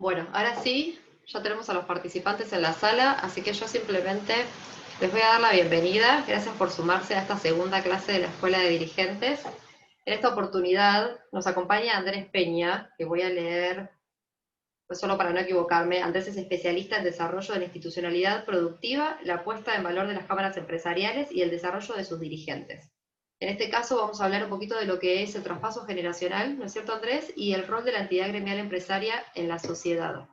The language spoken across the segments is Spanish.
Bueno, ahora sí, ya tenemos a los participantes en la sala, así que yo simplemente les voy a dar la bienvenida. Gracias por sumarse a esta segunda clase de la Escuela de Dirigentes. En esta oportunidad nos acompaña Andrés Peña, que voy a leer, pues solo para no equivocarme. Andrés es especialista en desarrollo de la institucionalidad productiva, la puesta en valor de las cámaras empresariales y el desarrollo de sus dirigentes. En este caso vamos a hablar un poquito de lo que es el traspaso generacional, ¿no es cierto, Andrés? Y el rol de la entidad gremial empresaria en la sociedad.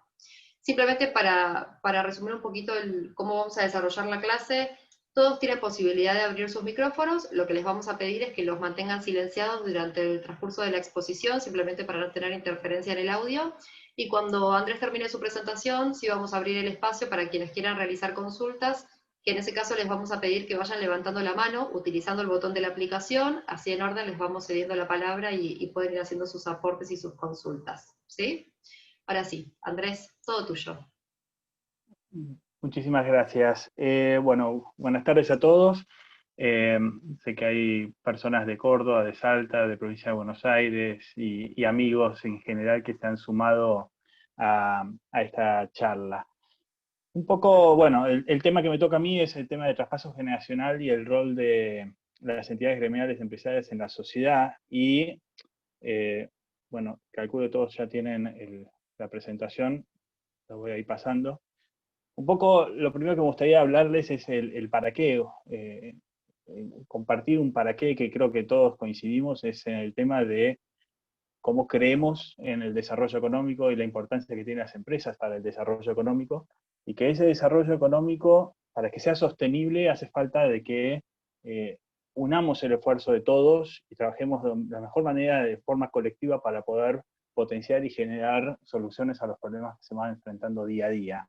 Simplemente para resumir un poquito cómo vamos a desarrollar la clase, todos tienen posibilidad de abrir sus micrófonos. Lo que les vamos a pedir es que los mantengan silenciados durante el transcurso de la exposición, simplemente para no tener interferencia en el audio. Y cuando Andrés termine su presentación, sí vamos a abrir el espacio para quienes quieran realizar consultas, que en ese caso les vamos a pedir que vayan levantando la mano, utilizando el botón de la aplicación, así en orden les vamos cediendo la palabra y pueden ir haciendo sus aportes y sus consultas. ¿Sí? Ahora sí, Andrés, todo tuyo. Muchísimas gracias. Bueno, buenas tardes a todos. Eh, Sé que hay personas de Córdoba, de Salta, de provincia de Buenos Aires y amigos en general que se han sumado a esta charla. Un poco, bueno, el tema que me toca a mí es el tema de traspaso generacional y el rol de las entidades gremiales empresariales en la sociedad. Y, bueno, calculo que todos ya tienen la presentación, lo voy a ir pasando. Un poco lo primero que me gustaría hablarles es el para qué, compartir un para qué que creo que todos coincidimos, es en el tema de cómo creemos en el desarrollo económico y la importancia que tienen las empresas para el desarrollo económico, y que ese desarrollo económico, para que sea sostenible, hace falta de que eh, unamos el esfuerzo de todos y trabajemos de la mejor manera, de forma colectiva, para poder potenciar y generar soluciones a los problemas que se van enfrentando día a día.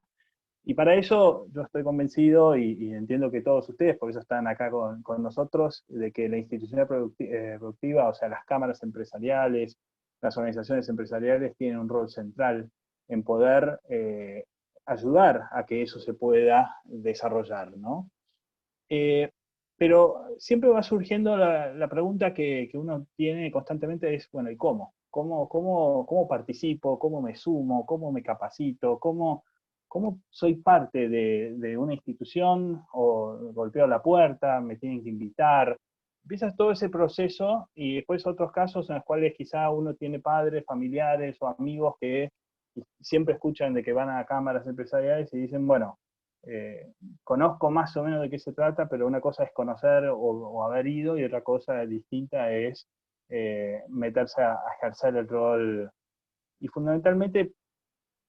Y para eso yo estoy convencido y entiendo que todos ustedes, por eso están acá con nosotros, de que la institucionalidad productiva, o sea, las cámaras empresariales, las organizaciones empresariales tienen un rol central en poder ayudar a que eso se pueda desarrollar, ¿no? Eh, pero siempre va surgiendo la pregunta que uno tiene constantemente es, bueno, ¿y cómo? ¿Cómo participo? ¿Cómo me sumo? ¿Cómo me capacito? ¿Cómo soy parte de una institución? ¿O golpeo la puerta? ¿Me tienen que invitar? Empieza todo ese proceso, y después otros casos en los cuales quizá uno tiene padres, familiares o amigos que siempre escuchan de que van a cámaras empresariales y dicen, bueno, eh, conozco más o menos de qué se trata, pero una cosa es conocer o haber ido, y otra cosa distinta es meterse a ejercer el rol y fundamentalmente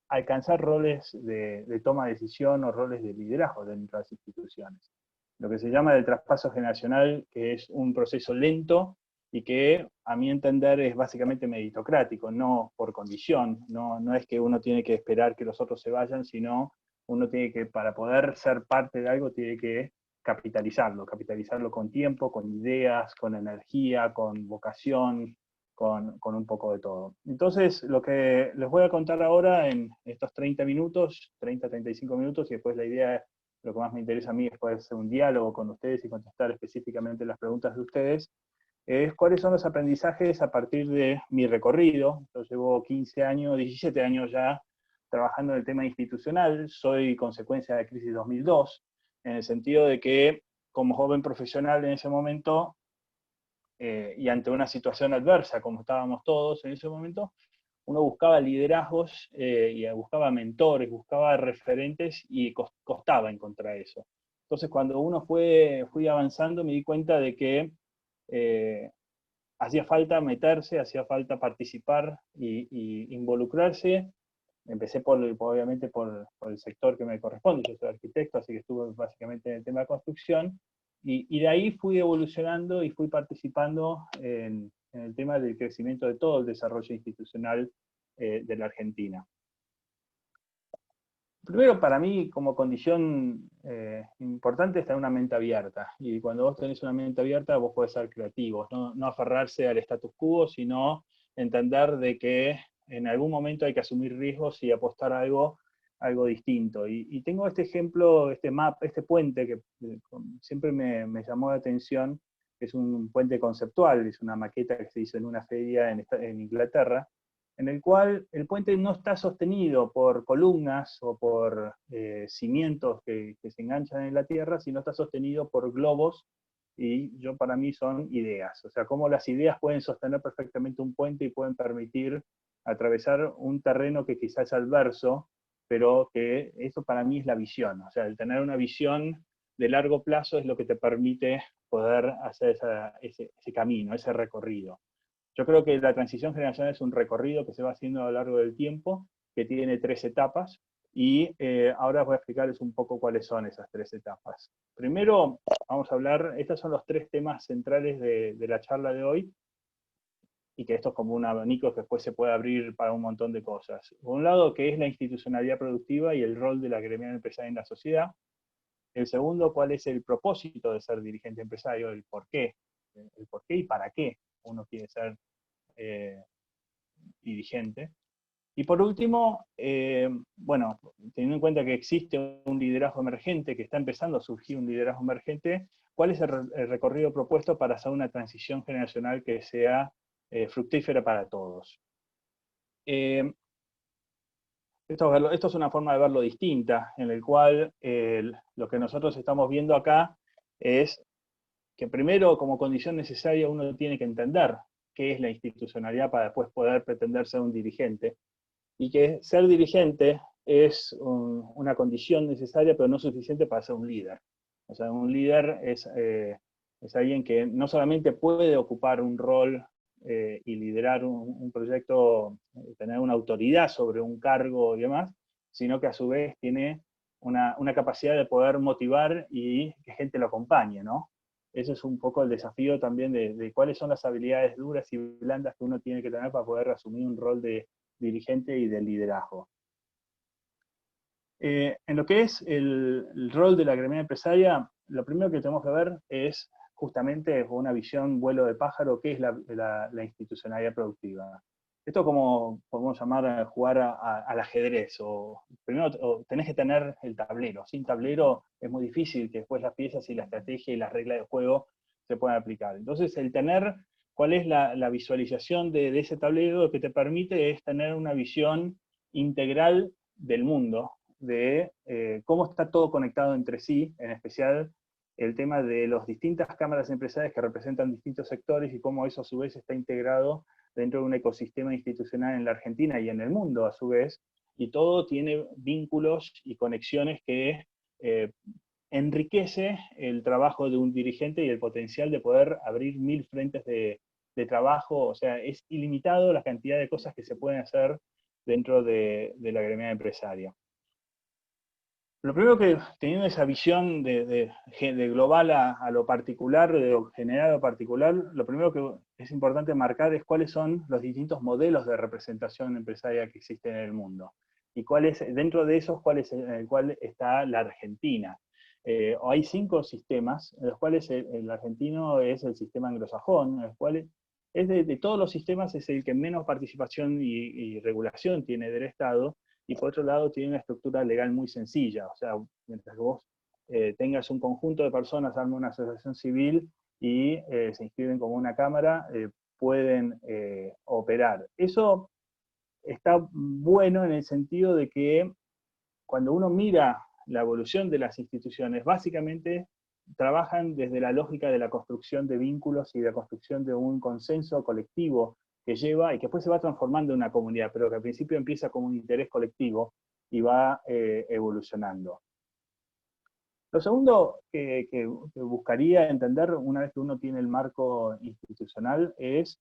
alcanzar roles de toma de decisión o roles de liderazgo dentro de las instituciones. Lo que se llama el traspaso generacional, que es un proceso lento y que, a mi entender, es básicamente meritocrático, no por condición. No es que uno tiene que esperar que los otros se vayan, sino uno tiene que, para poder ser parte de algo, tiene que capitalizarlo con tiempo, con ideas, con energía, con vocación, con un poco de todo. Entonces, lo que les voy a contar ahora en estos 30 minutos, 35 minutos, y después la idea, lo que más me interesa a mí es poder hacer un diálogo con ustedes y contestar específicamente las preguntas de ustedes, es cuáles son los aprendizajes a partir de mi recorrido. Yo llevo 15 años, 17 años ya trabajando en el tema institucional, soy consecuencia de la crisis 2002, en el sentido de que como joven profesional en ese momento, y ante una situación adversa, como estábamos todos en ese momento, uno buscaba liderazgos y buscaba mentores, buscaba referentes, y costaba encontrar eso. Entonces, cuando fui avanzando, me di cuenta de que eh, hacía falta meterse, hacía falta participar y involucrarse. Empecé obviamente por el sector que me corresponde, yo soy arquitecto, así que estuve básicamente en el tema de construcción, y de ahí fui evolucionando y fui participando en el tema del crecimiento de todo el desarrollo institucional de la Argentina. Primero, para mí, como condición importante, es tener una mente abierta. Y cuando vos tenés una mente abierta, vos podés ser creativos, no aferrarse al status quo, sino entender de que en algún momento hay que asumir riesgos y apostar a algo distinto. Y tengo este ejemplo, este puente que siempre me llamó la atención, que es un puente conceptual, es una maqueta que se hizo en una feria en Inglaterra, en el cual el puente no está sostenido por columnas o por cimientos que se enganchan en la tierra, sino está sostenido por globos, y para mí son ideas. O sea, cómo las ideas pueden sostener perfectamente un puente y pueden permitir atravesar un terreno que quizás es adverso, pero que eso para mí es la visión. O sea, el tener una visión de largo plazo es lo que te permite poder hacer ese camino, ese recorrido. Yo creo que la transición generacional es un recorrido que se va haciendo a lo largo del tiempo, que tiene 3 etapas, y ahora voy a explicarles un poco cuáles son esas 3 etapas. Primero, vamos a hablar, estos son los 3 temas centrales de la charla de hoy, y que esto es como un abanico que después se puede abrir para un montón de cosas. Por un lado, que es la institucionalidad productiva y el rol de la gremial empresaria en la sociedad. El segundo, cuál es el propósito de ser dirigente empresario, el por qué y para qué uno quiere ser dirigente. Y por último, bueno, teniendo en cuenta que existe un liderazgo emergente, que está empezando a surgir un liderazgo emergente, ¿cuál es el recorrido propuesto para hacer una transición generacional que sea fructífera para todos? Esto es una forma de verlo distinta, en el cual lo que nosotros estamos viendo acá es que primero, como condición necesaria, uno tiene que entender qué es la institucionalidad para después poder pretender ser un dirigente, y que ser dirigente es una condición necesaria, pero no suficiente para ser un líder. O sea, un líder es alguien que no solamente puede ocupar un rol y liderar un proyecto, tener una autoridad sobre un cargo y demás, sino que a su vez tiene una capacidad de poder motivar y que gente lo acompañe, ¿no? Ese es un poco el desafío también de cuáles son las habilidades duras y blandas que uno tiene que tener para poder asumir un rol de dirigente y de liderazgo. En lo que es el rol de la gremial empresaria, lo primero que tenemos que ver es justamente una visión vuelo de pájaro, que es la institucionalidad productiva. Esto como podemos llamar a jugar al ajedrez. Primero tenés que tener el tablero. Sin tablero es muy difícil que después las piezas y la estrategia y las reglas de juego se puedan aplicar. Entonces, el tener cuál es la visualización de ese tablero, lo que te permite es tener una visión integral del mundo, de cómo está todo conectado entre sí, en especial el tema de las distintas cámaras empresariales que representan distintos sectores y cómo eso a su vez está integrado dentro de un ecosistema institucional en la Argentina y en el mundo a su vez, y todo tiene vínculos y conexiones que enriquece el trabajo de un dirigente y el potencial de poder abrir 1000 frentes de trabajo. O sea, es ilimitado la cantidad de cosas que se pueden hacer dentro de la gremial empresaria. Lo primero que, teniendo esa visión de global a lo particular, de lo general a lo particular, lo primero que es importante marcar es cuáles son los distintos modelos de representación empresaria que existen en el mundo. Y dentro de esos, en el cual está la Argentina. Hay 5 sistemas, en los cuales el argentino es el sistema anglosajón, en los cuales de todos los sistemas es el que menos participación y regulación tiene del Estado, y por otro lado tiene una estructura legal muy sencilla. O sea, mientras que vos tengas un conjunto de personas, armen una asociación civil y se inscriben como una cámara, pueden operar. Eso está bueno en el sentido de que cuando uno mira la evolución de las instituciones, básicamente trabajan desde la lógica de la construcción de vínculos y de la construcción de un consenso colectivo que lleva y que después se va transformando en una comunidad, pero que al principio empieza como un interés colectivo y va evolucionando. Lo segundo que buscaría entender una vez que uno tiene el marco institucional es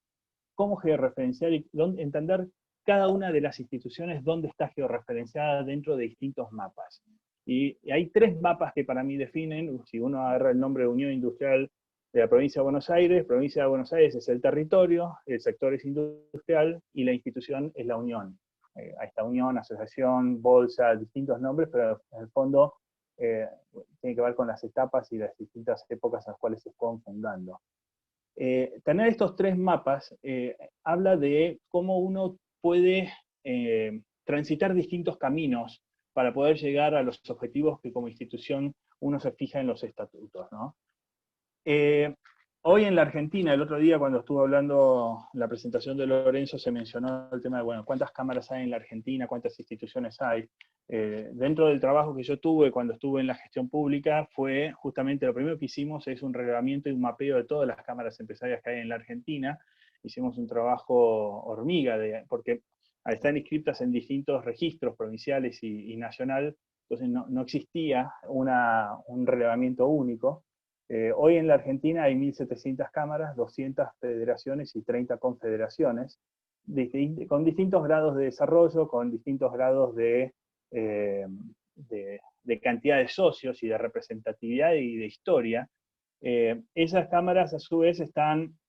cómo georreferenciar y entender cada una de las instituciones dónde está georreferenciada dentro de distintos mapas. Y hay 3 mapas que para mí definen, si uno agarra el nombre de Unión Industrial de la provincia de Buenos Aires es el territorio, el sector es industrial y la institución es la unión. Ahí está unión, asociación, bolsa, distintos nombres, pero en el fondo tiene que ver con las etapas y las distintas épocas en las cuales se están fundando. Tener estos 3 mapas habla de cómo uno puede transitar distintos caminos para poder llegar a los objetivos que como institución uno se fija en los estatutos, ¿no? Hoy en la Argentina, el otro día cuando estuvo hablando la presentación de Lorenzo, se mencionó el tema de, bueno, cuántas cámaras hay en la Argentina, cuántas instituciones hay. Dentro del trabajo que yo tuve cuando estuve en la gestión pública, fue justamente lo primero que hicimos es un relevamiento y un mapeo de todas las cámaras empresariales que hay en la Argentina. Hicimos un trabajo hormiga, porque al estar inscritas en distintos registros provinciales y nacional, entonces no existía un relevamiento único. Hoy en la Argentina hay 1.700 cámaras, 200 federaciones y 30 confederaciones, con distintos grados de desarrollo, con distintos grados eh, de cantidad de socios y de representatividad y de historia. Esas cámaras a su vez están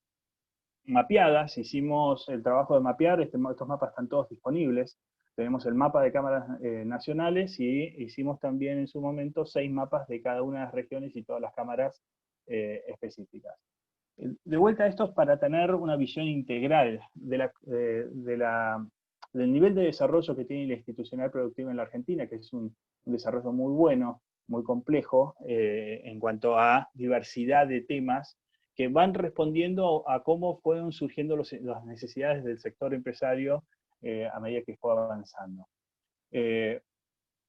mapeadas, hicimos el trabajo de mapear, estos mapas están todos disponibles. Tenemos el mapa de cámaras nacionales y hicimos también en su momento 6 mapas de cada una de las regiones y todas las cámaras específicas. De vuelta a esto es para tener una visión integral del nivel de desarrollo que tiene la institucional productiva en la Argentina, que es un desarrollo muy bueno, muy complejo, en cuanto a diversidad de temas que van respondiendo a cómo fueron surgiendo las necesidades del sector empresario a medida que fue avanzando.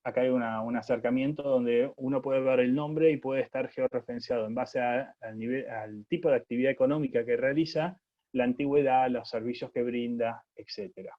Acá hay un acercamiento donde uno puede ver el nombre y puede estar georreferenciado en base al tipo de actividad económica que realiza, la antigüedad, los servicios que brinda, etc.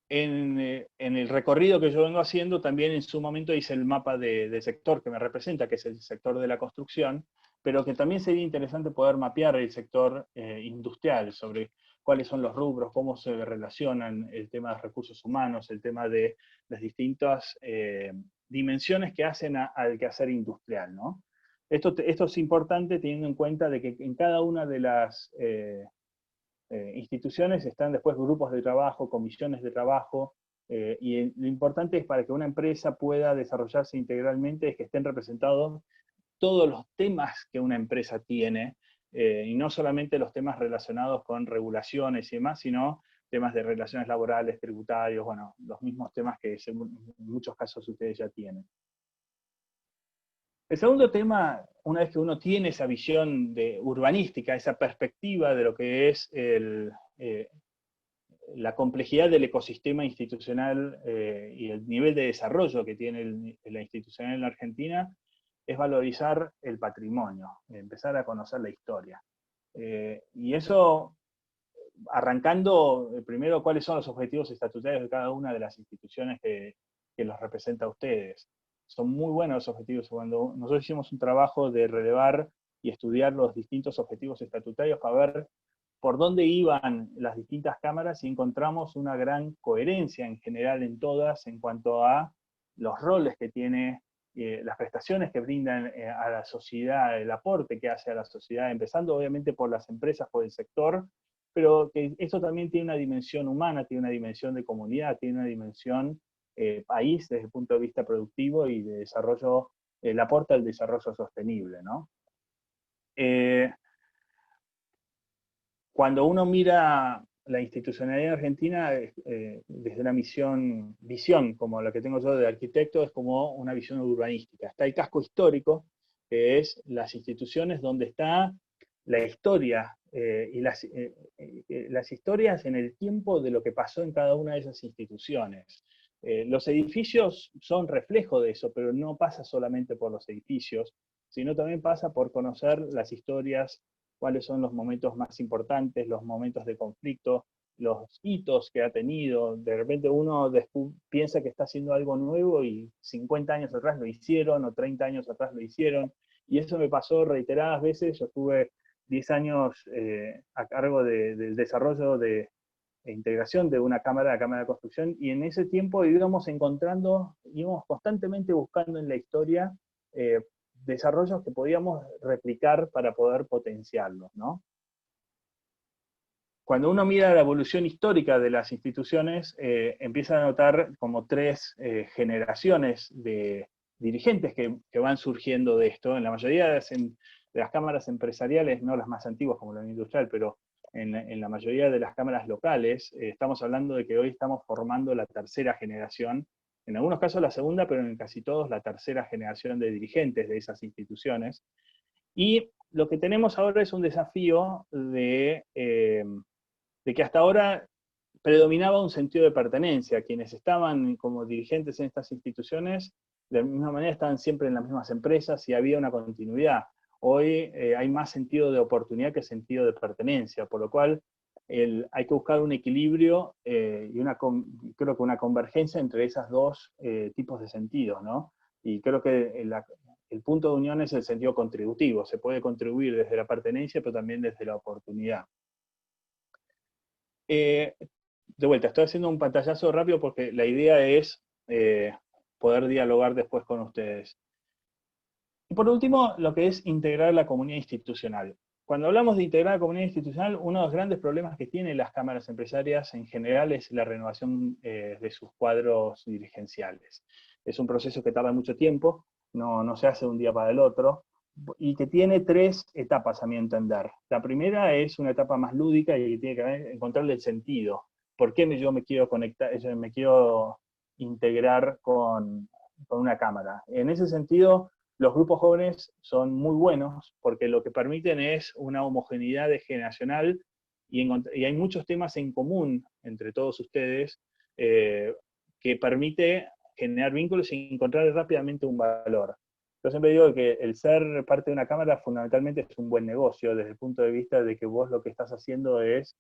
En el recorrido que yo vengo haciendo, también en su momento hice el mapa del sector que me representa, que es el sector de la construcción, pero que también sería interesante poder mapear el sector industrial, sobre cuáles son los rubros, cómo se relacionan el tema de recursos humanos, el tema de las distintas dimensiones que hacen al quehacer industrial, ¿no? Esto es importante teniendo en cuenta de que en cada una de las instituciones están después grupos de trabajo, comisiones de trabajo, y lo importante es para que una empresa pueda desarrollarse integralmente es que estén representados todos los temas que una empresa tiene, y no solamente los temas relacionados con regulaciones y demás, sino temas de relaciones laborales, tributarios, bueno, los mismos temas que en muchos casos ustedes ya tienen. El segundo tema, una vez que uno tiene esa visión urbanística, esa perspectiva de lo que es la complejidad del ecosistema institucional y el nivel de desarrollo que tiene la institucional en la Argentina, es valorizar el patrimonio, empezar a conocer la historia. Y eso, arrancando primero cuáles son los objetivos estatutarios de cada una de las instituciones que los representa a ustedes. Son muy buenos los objetivos. Cuando nosotros hicimos un trabajo de relevar y estudiar los distintos objetivos estatutarios para ver por dónde iban las distintas cámaras y encontramos una gran coherencia en general en todas en cuanto a los roles que tiene, las prestaciones que brindan a la sociedad, el aporte que hace a la sociedad, empezando obviamente por las empresas, por el sector, pero que esto también tiene una dimensión humana, tiene una dimensión de comunidad, tiene una dimensión país desde el punto de vista productivo y de desarrollo, el aporte al desarrollo sostenible, ¿no? Cuando uno mira la institucionalidad argentina desde una visión como la que tengo yo de arquitecto, es como una visión urbanística. Está el casco histórico, que es las instituciones donde está la historia y las historias en el tiempo de lo que pasó en cada una de esas instituciones. Los edificios son reflejo de eso, pero no pasa solamente por los edificios, sino también pasa por conocer las historias, cuáles son los momentos más importantes, los momentos de conflicto, los hitos que ha tenido. De repente uno piensa que está haciendo algo nuevo y 50 años atrás lo hicieron, o 30 años atrás lo hicieron, y eso me pasó reiteradas veces. Yo estuve 10 años a cargo del desarrollo de integración de una cámara, la Cámara de Construcción, y en ese tiempo íbamos constantemente buscando en la historia desarrollos que podíamos replicar para poder potenciarlos, ¿no? Cuando uno mira la evolución histórica de las instituciones, empieza a notar como 3 generaciones de dirigentes que van surgiendo de esto. En la mayoría de las cámaras empresariales, no las más antiguas como la industrial, pero en la mayoría de las cámaras locales, estamos hablando de que hoy estamos formando la 3ª generación, en algunos casos la 2ª, pero en casi todos la 3ª generación de dirigentes de esas instituciones. Y lo que tenemos ahora es un desafío de que hasta ahora predominaba un sentido de pertenencia. Quienes estaban como dirigentes en estas instituciones, de la misma manera estaban siempre en las mismas empresas y había una continuidad. Hoy hay más sentido de oportunidad que sentido de pertenencia, por lo cual hay que buscar un equilibrio y creo que una convergencia entre esos dos tipos de sentidos, ¿no? Y creo que el punto de unión es el sentido contributivo. Se puede contribuir desde la pertenencia, pero también desde la oportunidad. De vuelta, estoy haciendo un pantallazo rápido porque la idea es poder dialogar después con ustedes. Y por último, lo que es integrar la comunidad institucional. Cuando hablamos de integrar la comunidad institucional, uno de los grandes problemas que tienen las cámaras empresarias en general es la renovación de sus cuadros dirigenciales. Es un proceso que tarda mucho tiempo, no se hace de un día para el otro, y que tiene 3 etapas a mi entender. La primera es una etapa más lúdica y que tiene que ver encontrarle el sentido. ¿Por qué yo me quiero conectar, me quiero integrar con una cámara? En ese sentido, los grupos jóvenes son muy buenos porque lo que permiten es una homogeneidad generacional y hay muchos temas en común entre todos ustedes que permite generar vínculos y encontrar rápidamente un valor. Yo siempre digo que el ser parte de una cámara fundamentalmente es un buen negocio desde el punto de vista de que vos lo que estás haciendo es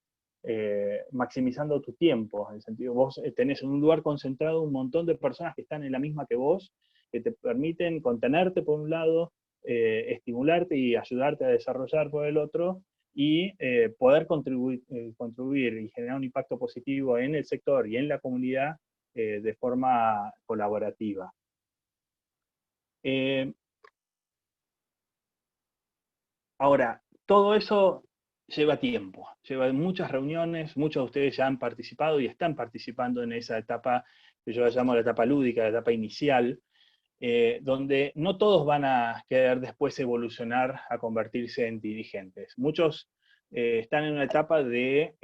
maximizando tu tiempo. En el sentido, vos tenés en un lugar concentrado un montón de personas que están en la misma que vos, que te permiten contenerte por un lado, estimularte y ayudarte a desarrollar por el otro, y poder contribuir y generar un impacto positivo en el sector y en la comunidad de forma colaborativa. Ahora, todo eso lleva tiempo, lleva muchas reuniones, muchos de ustedes ya han participado y están participando en esa etapa que yo la llamo la etapa lúdica, la etapa inicial, donde no todos van a querer después evolucionar a convertirse en dirigentes. Muchos están en una etapa de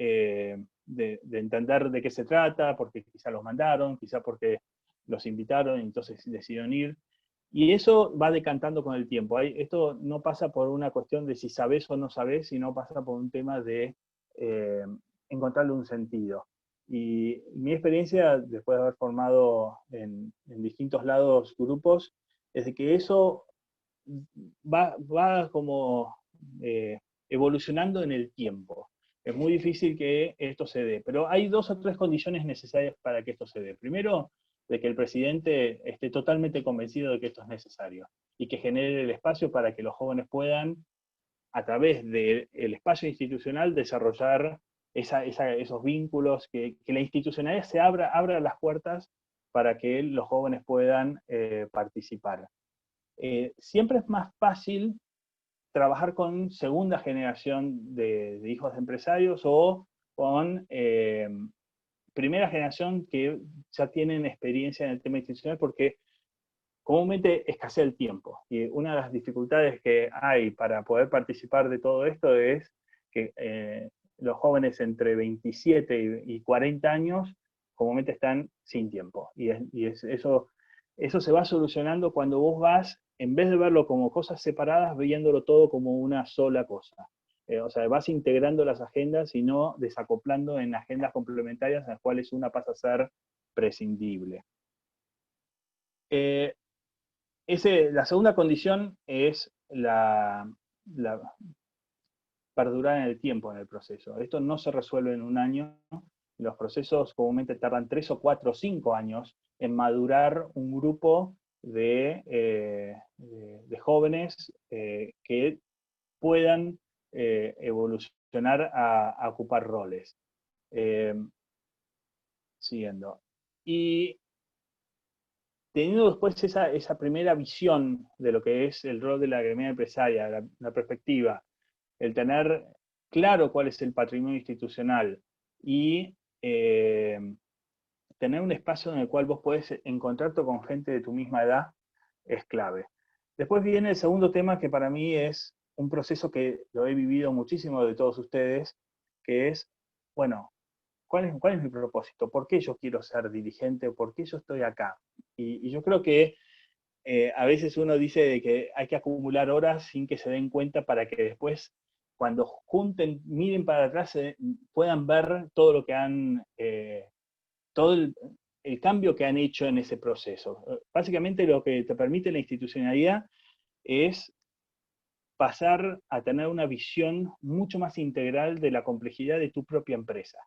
entender de qué se trata, porque quizá los mandaron, quizá porque los invitaron y entonces decidieron ir. Y eso va decantando con el tiempo. Esto no pasa por una cuestión de si sabes o no sabes, sino pasa por un tema de encontrarle un sentido. Y mi experiencia, después de haber formado en distintos lados grupos, es de que eso va como evolucionando en el tiempo. Es muy difícil que esto se dé, pero hay 2 o 3 condiciones necesarias para que esto se dé. Primero, de que el presidente esté totalmente convencido de que esto es necesario y que genere el espacio para que los jóvenes puedan, a través del espacio institucional, desarrollar esos vínculos, que la institucionalidad se abra las puertas para que los jóvenes puedan participar. Siempre es más fácil trabajar con segunda generación de hijos de empresarios o con primera generación que ya tienen experiencia en el tema institucional, porque comúnmente escasea el tiempo. Y una de las dificultades que hay para poder participar de todo esto es que los jóvenes entre 27 y 40 años comúnmente están sin tiempo. Eso se va solucionando cuando vos vas, en vez de verlo como cosas separadas, viéndolo todo como una sola cosa. O sea, vas integrando las agendas y no desacoplando en agendas complementarias en las cuales una pasa a ser prescindible. La segunda condición es la perdurar en el tiempo en el proceso. Esto no se resuelve en un año. Los procesos comúnmente tardan 3 o 4 o 5 años en madurar un grupo de jóvenes que puedan evolucionar a ocupar roles. Siguiendo. Y teniendo después esa primera visión de lo que es el rol de la gremial empresaria, la perspectiva, el tener claro cuál es el patrimonio institucional y tener un espacio en el cual vos podés encontrarte con gente de tu misma edad, es clave. Después viene el segundo tema, que para mí es un proceso que lo he vivido muchísimo de todos ustedes, que es, bueno, ¿cuál es mi propósito? ¿Por qué yo quiero ser dirigente? ¿Por qué yo estoy acá? Y yo creo que a veces uno dice de que hay que acumular horas sin que se den cuenta para que después, cuando junten, miren para atrás, puedan ver todo lo que han, todo el cambio que han hecho en ese proceso. Básicamente lo que te permite la institucionalidad es pasar a tener una visión mucho más integral de la complejidad de tu propia empresa.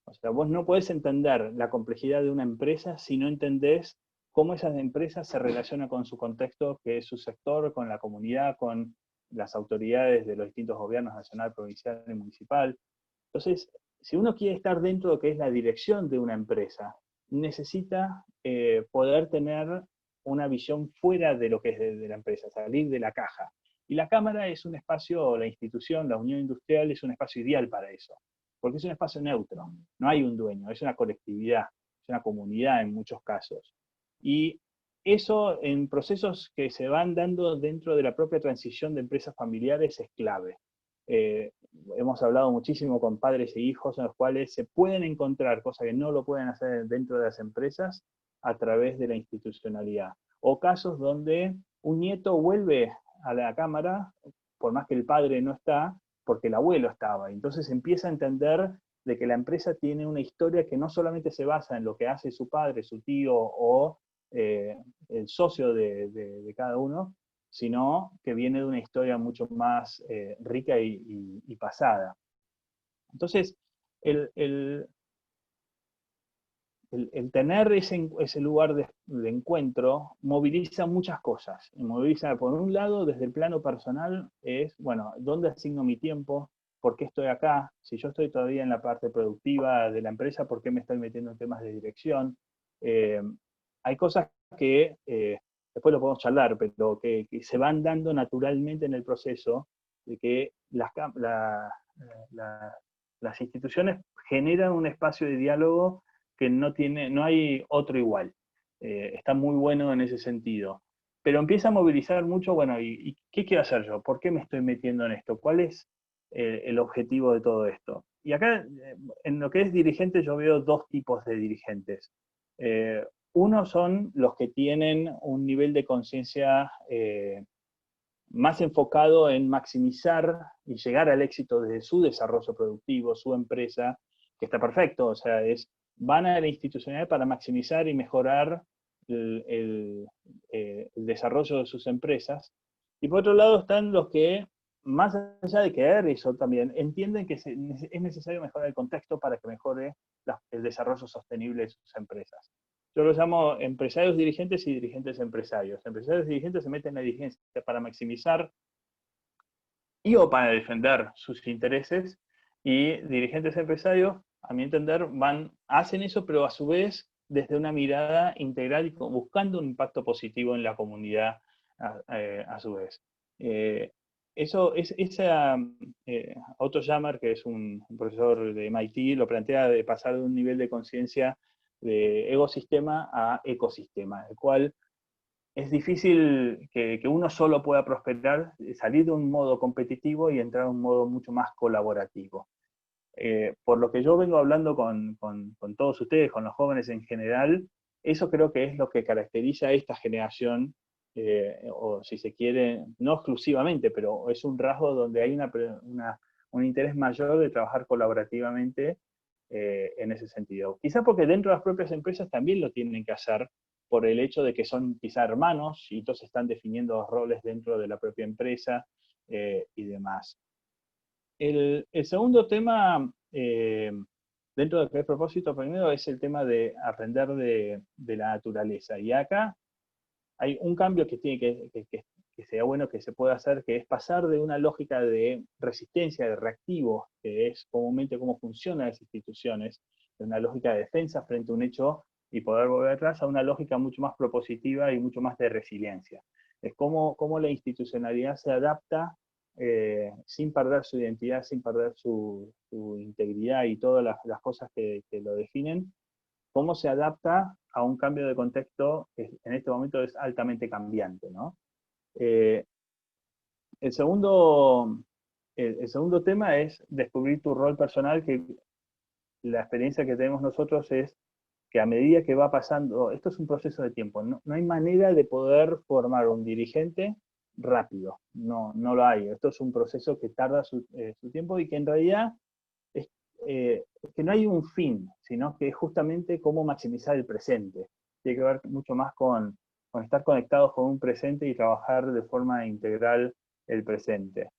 O sea, vos no podés entender la complejidad de una empresa si no entendés cómo esa empresa se relaciona con su contexto, que es su sector, con la comunidad, con las autoridades de los distintos gobiernos nacional, provincial y municipal. Entonces, si uno quiere estar dentro de lo que es la dirección de una empresa, necesita poder tener una visión fuera de lo que es de la empresa, salir de la caja. Y la Cámara es un espacio, la institución, la Unión Industrial es un espacio ideal para eso, porque es un espacio neutro, no hay un dueño, es una colectividad, es una comunidad en muchos casos. Y eso en procesos que se van dando dentro de la propia transición de empresas familiares es clave. Eh, Hemos hablado muchísimo con padres e hijos en los cuales se pueden encontrar cosas que no lo pueden hacer dentro de las empresas a través de la institucionalidad. O casos donde un nieto vuelve a la cámara, por más que el padre no está, porque el abuelo estaba. Entonces empieza a entender de que la empresa tiene una historia que no solamente se basa en lo que hace su padre, su tío o el socio de cada uno, sino que viene de una historia mucho más rica y pasada. Entonces, el, el, el tener ese lugar de encuentro moviliza muchas cosas. Moviliza, por un lado, desde el plano personal, es, bueno, ¿dónde asigno mi tiempo? ¿Por qué estoy acá? Si yo estoy todavía en la parte productiva de la empresa, ¿por qué me estoy metiendo en temas de dirección? Eh, Hay cosas que después lo podemos charlar, pero que se van dando naturalmente en el proceso de que las instituciones generan un espacio de diálogo que no hay otro igual. Está muy bueno en ese sentido. Pero empieza a movilizar mucho, bueno, ¿y qué quiero hacer yo? ¿Por qué me estoy metiendo en esto? ¿Cuál es el objetivo de todo esto? Y acá, en lo que es dirigente, yo veo dos tipos de dirigentes. Uno son los que tienen un nivel de conciencia más enfocado en maximizar y llegar al éxito desde su desarrollo productivo, su empresa, que está perfecto, o sea, van a la institucionalidad para maximizar y mejorar el desarrollo de sus empresas. Y por otro lado están los que, más allá de querer eso también, entienden que es necesario mejorar el contexto para que mejore el desarrollo sostenible de sus empresas. Yo los llamo empresarios dirigentes y dirigentes empresarios. Empresarios dirigentes se meten en la dirigencia para maximizar y o para defender sus intereses, y dirigentes empresarios, a mi entender, hacen eso, pero a su vez desde una mirada integral y buscando un impacto positivo en la comunidad a su vez. Otto Schammer, que es un profesor de MIT, lo plantea de pasar de un nivel de conciencia de ecosistema a ecosistema, el cual es difícil que uno solo pueda prosperar, salir de un modo competitivo y entrar a un modo mucho más colaborativo. Por lo que yo vengo hablando con todos ustedes, con los jóvenes en general, eso creo que es lo que caracteriza a esta generación, o si se quiere, no exclusivamente, pero es un rasgo donde hay un interés mayor de trabajar colaborativamente en ese sentido. Quizá porque dentro de las propias empresas también lo tienen que hacer por el hecho de que son quizá hermanos y entonces están definiendo los roles dentro de la propia empresa y demás. El segundo tema, dentro del propósito primero, es el tema de aprender de la naturaleza. Y acá hay un cambio que tiene que sea bueno que se pueda hacer, que es pasar de una lógica de resistencia, de reactivo, que es comúnmente cómo funcionan las instituciones, de una lógica de defensa frente a un hecho y poder volver atrás, a una lógica mucho más propositiva y mucho más de resiliencia. Es cómo la institucionalidad se adapta sin perder su identidad, sin perder su integridad y todas las cosas que lo definen, cómo se adapta a un cambio de contexto que en este momento es altamente cambiante, ¿no? Eh, el, segundo, el segundo tema es descubrir tu rol personal, que la experiencia que tenemos nosotros es que a medida que va pasando, esto es un proceso de tiempo, no hay manera de poder formar un dirigente rápido, no lo hay. Esto es un proceso que tarda su tiempo y que en realidad es, que no hay un fin, sino que es justamente cómo maximizar el presente. Tiene que ver mucho más con estar conectados con un presente y trabajar de forma integral el presente.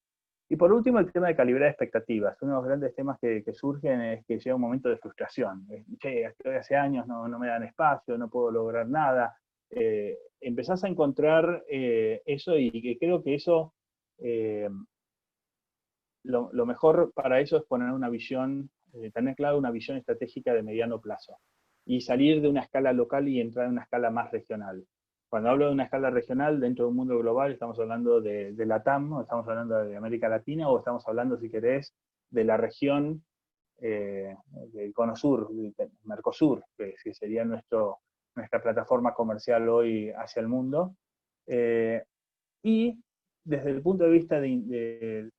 Y por último, el tema de calibrar expectativas. Uno de los grandes temas que surgen es que llega un momento de frustración. Che, estoy hace años, no me dan espacio, no puedo lograr nada. Empezás a encontrar eso y que creo que eso, lo mejor para eso es poner una visión, tener claro una visión estratégica de mediano plazo y salir de una escala local y entrar en una escala más regional. Cuando hablo de una escala regional dentro de un mundo global, estamos hablando de LATAM, o estamos hablando de América Latina, o estamos hablando, si querés, de la región del Cono Sur, Mercosur, que sería nuestra plataforma comercial hoy hacia el mundo. Y desde el punto de vista de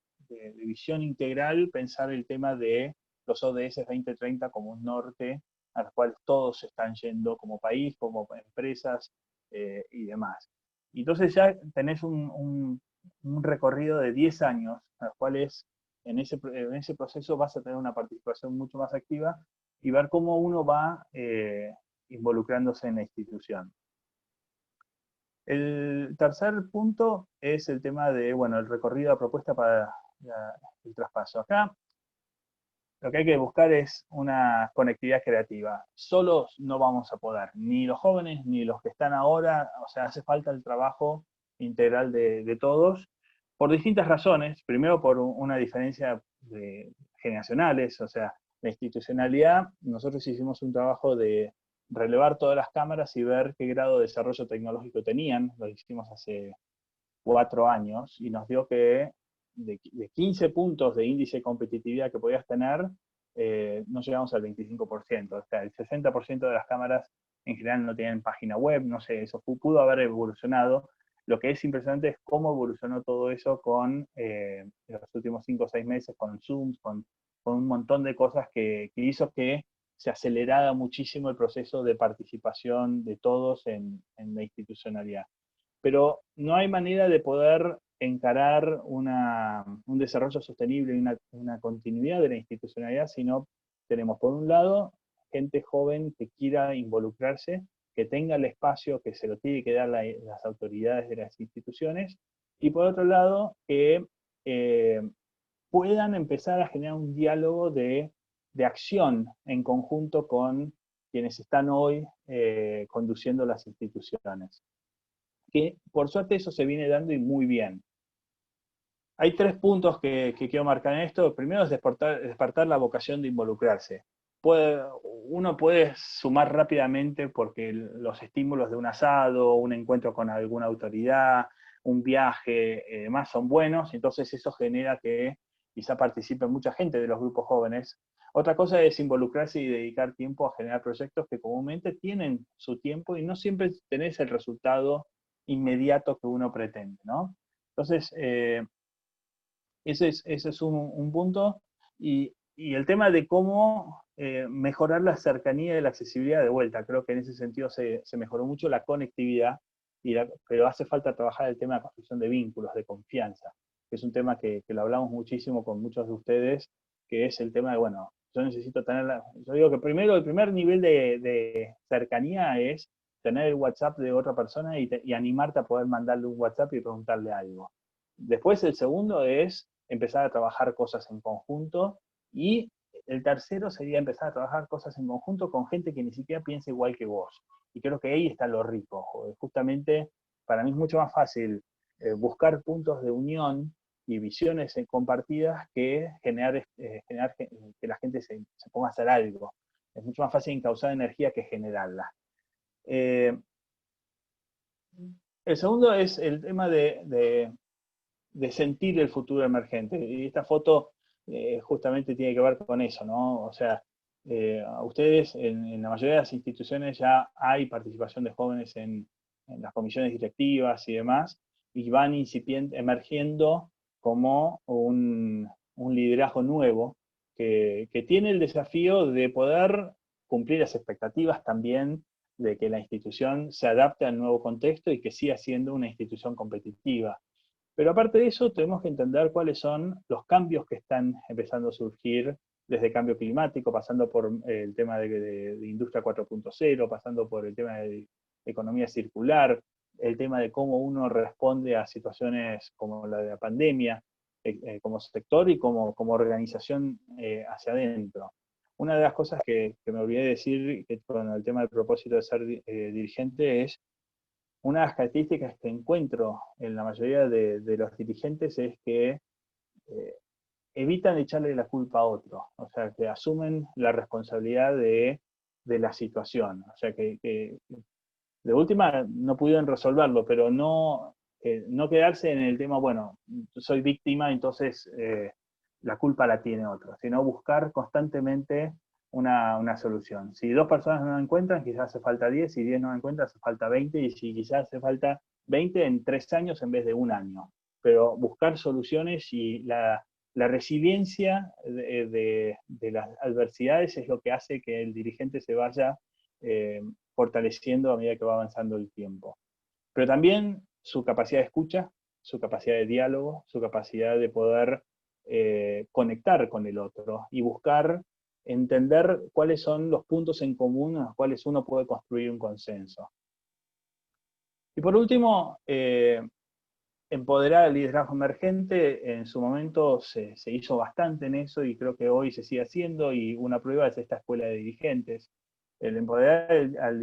visión integral, pensar el tema de los ODS 2030 como un norte al cual todos están yendo como país, como empresas y demás. Y entonces ya tenés un recorrido de 10 años, a los cuales en ese proceso vas a tener una participación mucho más activa y ver cómo uno va involucrándose en la institución. El tercer punto es el tema de, bueno, el recorrido, la propuesta para el traspaso. Acá lo que hay que buscar es una conectividad creativa. Solos no vamos a poder, ni los jóvenes, ni los que están ahora, o sea, hace falta el trabajo integral de todos, por distintas razones. Primero, por una diferencia generacionales, o sea, la institucionalidad. Nosotros hicimos un trabajo de relevar todas las cámaras y ver qué grado de desarrollo tecnológico tenían. Lo hicimos hace 4 años y nos dio que de 15 puntos de índice de competitividad que podías tener, no llegamos al 25%. O sea, el 60% de las cámaras en general no tienen página web, no sé, eso pudo haber evolucionado. Lo que es impresionante es cómo evolucionó todo eso con los últimos 5 o 6 meses, con Zoom, con un montón de cosas que hizo que se acelerara muchísimo el proceso de participación de todos en la institucionalidad. Pero no hay manera de poder encarar un desarrollo sostenible y una continuidad de la institucionalidad si no tenemos, por un lado, gente joven que quiera involucrarse, que tenga el espacio que se lo tiene que dar las autoridades de las instituciones, y por otro lado, que puedan empezar a generar un diálogo de acción en conjunto con quienes están hoy conduciendo las instituciones. Que por suerte eso se viene dando y muy bien. Hay 3 puntos que quiero marcar en esto. Primero es despertar la vocación de involucrarse. Uno puede sumar rápidamente porque los estímulos de un asado, un encuentro con alguna autoridad, un viaje, demás son buenos, entonces eso genera que quizá participe mucha gente de los grupos jóvenes. Otra cosa es involucrarse y dedicar tiempo a generar proyectos que comúnmente tienen su tiempo y no siempre tenés el resultado inmediato que uno pretende, ¿no? Entonces, ese es un punto. Y el tema de cómo mejorar la cercanía y la accesibilidad de vuelta. Creo que en ese sentido se mejoró mucho la conectividad, pero hace falta trabajar el tema de construcción de vínculos, de confianza, que es un tema que lo hablamos muchísimo con muchos de ustedes, que es el tema de, bueno, yo necesito yo digo que primero el primer nivel de cercanía es tener el WhatsApp de otra persona y animarte a poder mandarle un WhatsApp y preguntarle algo. Después el segundo es empezar a trabajar cosas en conjunto, y el tercero sería empezar a trabajar cosas en conjunto con gente que ni siquiera piensa igual que vos. Y creo que ahí está lo rico. Justamente para mí es mucho más fácil buscar puntos de unión y visiones compartidas que generar que la gente se ponga a hacer algo. Es mucho más fácil encauzar energía que generarla. El segundo es el tema de sentir el futuro emergente. Y esta foto justamente tiene que ver con eso, ¿no? O sea, a ustedes en la mayoría de las instituciones ya hay participación de jóvenes en las comisiones directivas y demás, y van emergiendo como un liderazgo nuevo que tiene el desafío de poder cumplir las expectativas también de que la institución se adapte al nuevo contexto y que siga siendo una institución competitiva. Pero aparte de eso, tenemos que entender cuáles son los cambios que están empezando a surgir desde cambio climático, pasando por el tema de industria 4.0, pasando por el tema de economía circular, el tema de cómo uno responde a situaciones como la de la pandemia, como sector y como organización hacia adentro. Una de las cosas que me olvidé decir con el tema del propósito de ser dirigente es, una de las características que encuentro en la mayoría de los dirigentes es que evitan echarle la culpa a otro, o sea, que asumen la responsabilidad de la situación, o sea, que de última no pudieron resolverlo, pero no quedarse en el tema, bueno, soy víctima, entonces la culpa la tiene otro, sino buscar constantemente una solución. Si 2 personas no la encuentran, quizás hace falta 10, si 10 no la encuentran, hace falta 20, y si quizás hace falta 20 en 3 años en vez de 1 año. Pero buscar soluciones y la resiliencia de las adversidades es lo que hace que el dirigente se vaya fortaleciendo a medida que va avanzando el tiempo. Pero también su capacidad de escucha, su capacidad de diálogo, su capacidad de poder conectar con el otro y buscar entender cuáles son los puntos en común en los cuales uno puede construir un consenso. Y por último, empoderar al liderazgo emergente. En su momento se hizo bastante en eso y creo que hoy se sigue haciendo, y una prueba es esta escuela de dirigentes. El empoderar al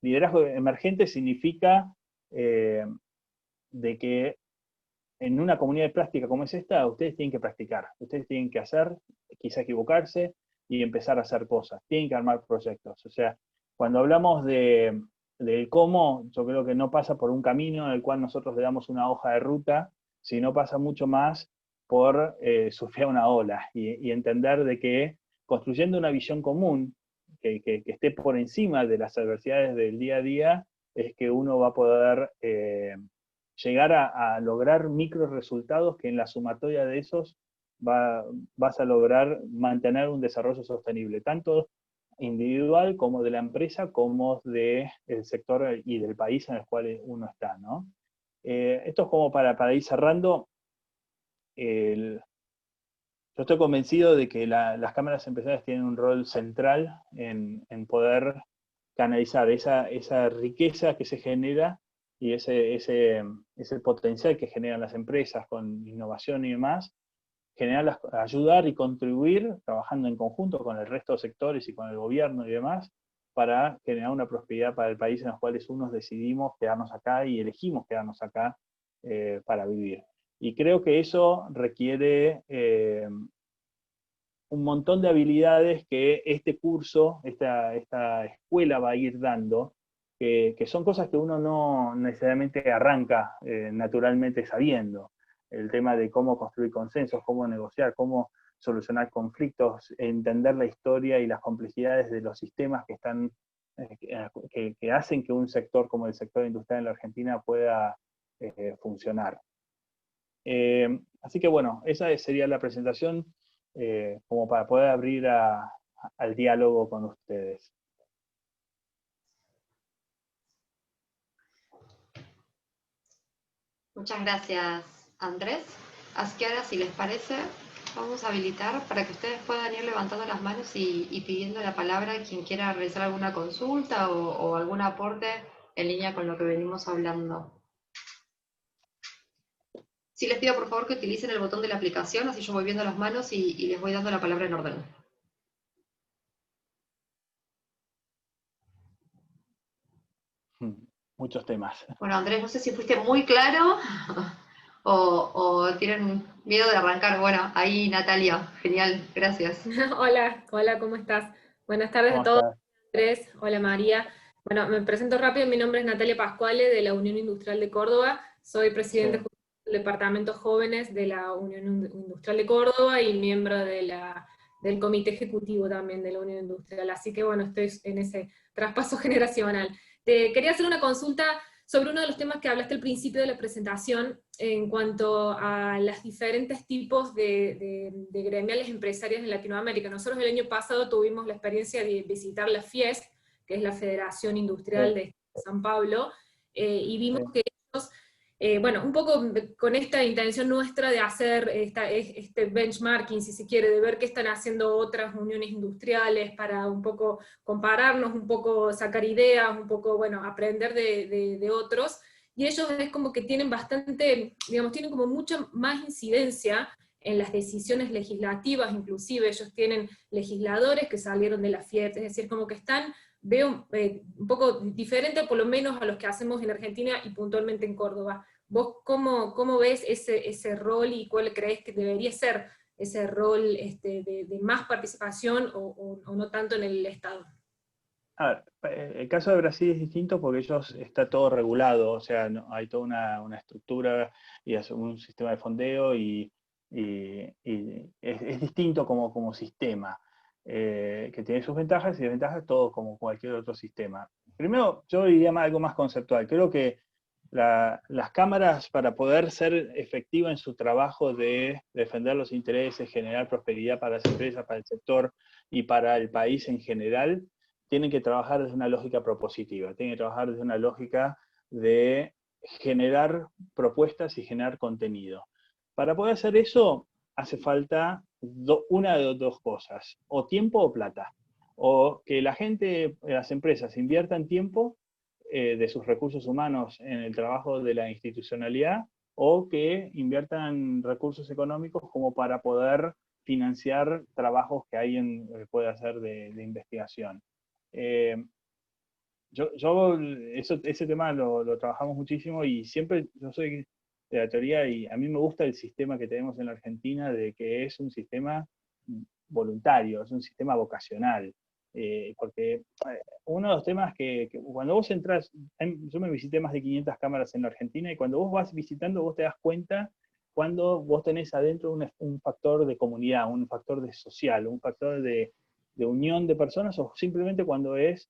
liderazgo emergente significa de que en una comunidad de práctica como es esta, ustedes tienen que practicar, ustedes tienen que hacer, quizá equivocarse y empezar a hacer cosas, tienen que armar proyectos. O sea, cuando hablamos del cómo, yo creo que no pasa por un camino en el cual nosotros le damos una hoja de ruta, sino pasa mucho más por surfear una ola y entender de que construyendo una visión común que esté por encima de las adversidades del día a día, es que uno va a poder llegar a lograr micro resultados que en la sumatoria de esos vas a lograr mantener un desarrollo sostenible, tanto individual como de la empresa, como del sector y del país en el cual uno está, ¿no? Esto es como para ir cerrando. Yo estoy convencido de que las cámaras empresariales tienen un rol central en poder canalizar esa riqueza que se genera y ese potencial que generan las empresas con innovación y demás, ayudar y contribuir trabajando en conjunto con el resto de sectores y con el gobierno y demás, para generar una prosperidad para el país en los cuales unos decidimos quedarnos acá y elegimos quedarnos acá para vivir. Y creo que eso requiere un montón de habilidades que este curso, esta escuela va a ir dando, que son cosas que uno no necesariamente arranca naturalmente sabiendo. El tema de cómo construir consensos, cómo negociar, cómo solucionar conflictos, entender la historia y las complejidades de los sistemas que están que hacen que un sector como el sector industrial en la Argentina pueda funcionar. Así que bueno, esa sería la presentación como para poder abrir al diálogo con ustedes. Muchas gracias, Andrés. Así que ahora, si les parece, vamos a habilitar para que ustedes puedan ir levantando las manos y pidiendo la palabra a quien quiera realizar alguna consulta o algún aporte en línea con lo que venimos hablando. Sí, les pido por favor que utilicen el botón de la aplicación, así yo voy viendo las manos y les voy dando la palabra en orden. Muchos temas. Bueno, Andrés, no sé si fuiste muy claro o tienen miedo de arrancar. Bueno, ahí Natalia, genial, gracias. Hola, hola, ¿cómo estás? Buenas tardes a ¿Cómo todos. estás? Andrés, hola María. Bueno, me presento rápido, mi nombre es Natalia Pascuale de la Unión Industrial de Córdoba. Soy presidente Sí. del Departamento Jóvenes de la Unión Industrial de Córdoba y miembro del Comité Ejecutivo también de la Unión Industrial. Así que bueno, estoy en ese traspaso generacional. Te quería hacer una consulta sobre uno de los temas que hablaste al principio de la presentación, en cuanto a los diferentes tipos de gremiales empresarias en Latinoamérica. Nosotros el año pasado tuvimos la experiencia de visitar la FIES, que es la Federación Industrial de San Pablo, y vimos que ellos, bueno, un poco con esta intención nuestra de hacer este benchmarking, si se quiere, de ver qué están haciendo otras uniones industriales, para un poco compararnos, un poco sacar ideas, un poco, bueno, aprender de otros, y ellos es como que tienen bastante, digamos, tienen como mucha más incidencia en las decisiones legislativas, inclusive ellos tienen legisladores que salieron de la FIET, es decir, como que están, veo un poco diferente por lo menos a los que hacemos en Argentina y puntualmente en Córdoba. ¿Vos cómo ves ese rol y cuál crees que debería ser ese rol de más participación o no tanto en el Estado? A ver, el caso de Brasil es distinto porque ellos está todo regulado, o sea, hay toda una estructura y un sistema de fondeo y es distinto como sistema, que tiene sus ventajas y desventajas, todo como cualquier otro sistema. Primero, yo diría algo más conceptual. Creo que las cámaras, para poder ser efectivas en su trabajo de defender los intereses, generar prosperidad para las empresas, para el sector y para el país en general, tienen que trabajar desde una lógica propositiva, tienen que trabajar desde una lógica de generar propuestas y generar contenido. Para poder hacer eso, hace falta una de dos cosas, o tiempo o plata, o que la gente, las empresas inviertan tiempo de sus recursos humanos en el trabajo de la institucionalidad, o que inviertan recursos económicos como para poder financiar trabajos que alguien puede hacer de investigación. Ese tema lo trabajamos muchísimo y siempre yo soy de la teoría y a mí me gusta el sistema que tenemos en la Argentina de que es un sistema voluntario, es un sistema vocacional. Porque uno de los temas que cuando vos entras, yo me visité más de 500 cámaras en la Argentina y cuando vos vas visitando vos te das cuenta cuando vos tenés adentro un factor de comunidad, un factor de social, un factor de unión de personas o simplemente cuando es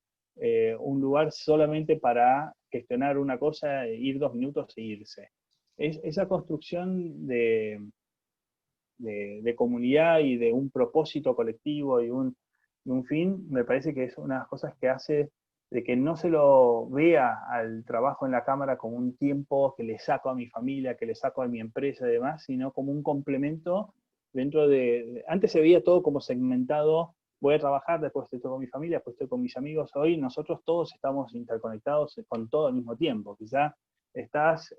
un lugar solamente para gestionar una cosa, ir 2 minutos e irse. Esa construcción de comunidad y de un propósito colectivo y un fin, me parece que es una de las cosas que hace de que no se lo vea al trabajo en la cámara como un tiempo que le saco a mi familia, que le saco a mi empresa y demás, sino como un complemento dentro antes se veía todo como segmentado, voy a trabajar, después estoy con mi familia, después estoy con mis amigos. Hoy nosotros todos estamos interconectados con todo al mismo tiempo. Quizá estás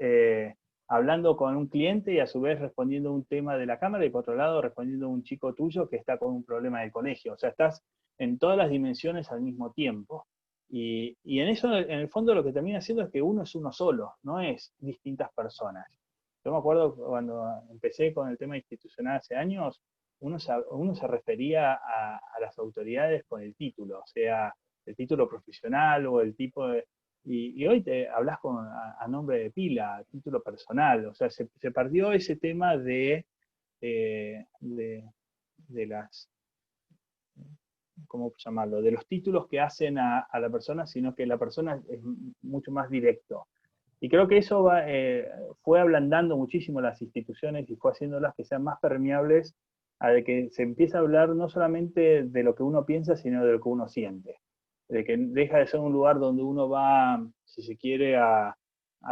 hablando con un cliente y a su vez respondiendo un tema de la cámara y por otro lado respondiendo a un chico tuyo que está con un problema del colegio. O sea, estás en todas las dimensiones al mismo tiempo. Y en eso, en el fondo, lo que termina siendo es que uno es uno solo, no es distintas personas. Yo me acuerdo cuando empecé con el tema institucional hace años, uno se refería a las autoridades con el título, o sea, el título profesional o el tipo de... Y hoy te hablas a nombre de pila, título personal, o sea, se perdió ese tema de las, ¿cómo llamarlo?, de los títulos que hacen a la persona, sino que la persona es mucho más directo. Y creo que eso fue ablandando muchísimo las instituciones y fue haciéndolas que sean más permeables a de que se empieza a hablar no solamente de lo que uno piensa, sino de lo que uno siente. De que deja de ser un lugar donde uno va, si se quiere, a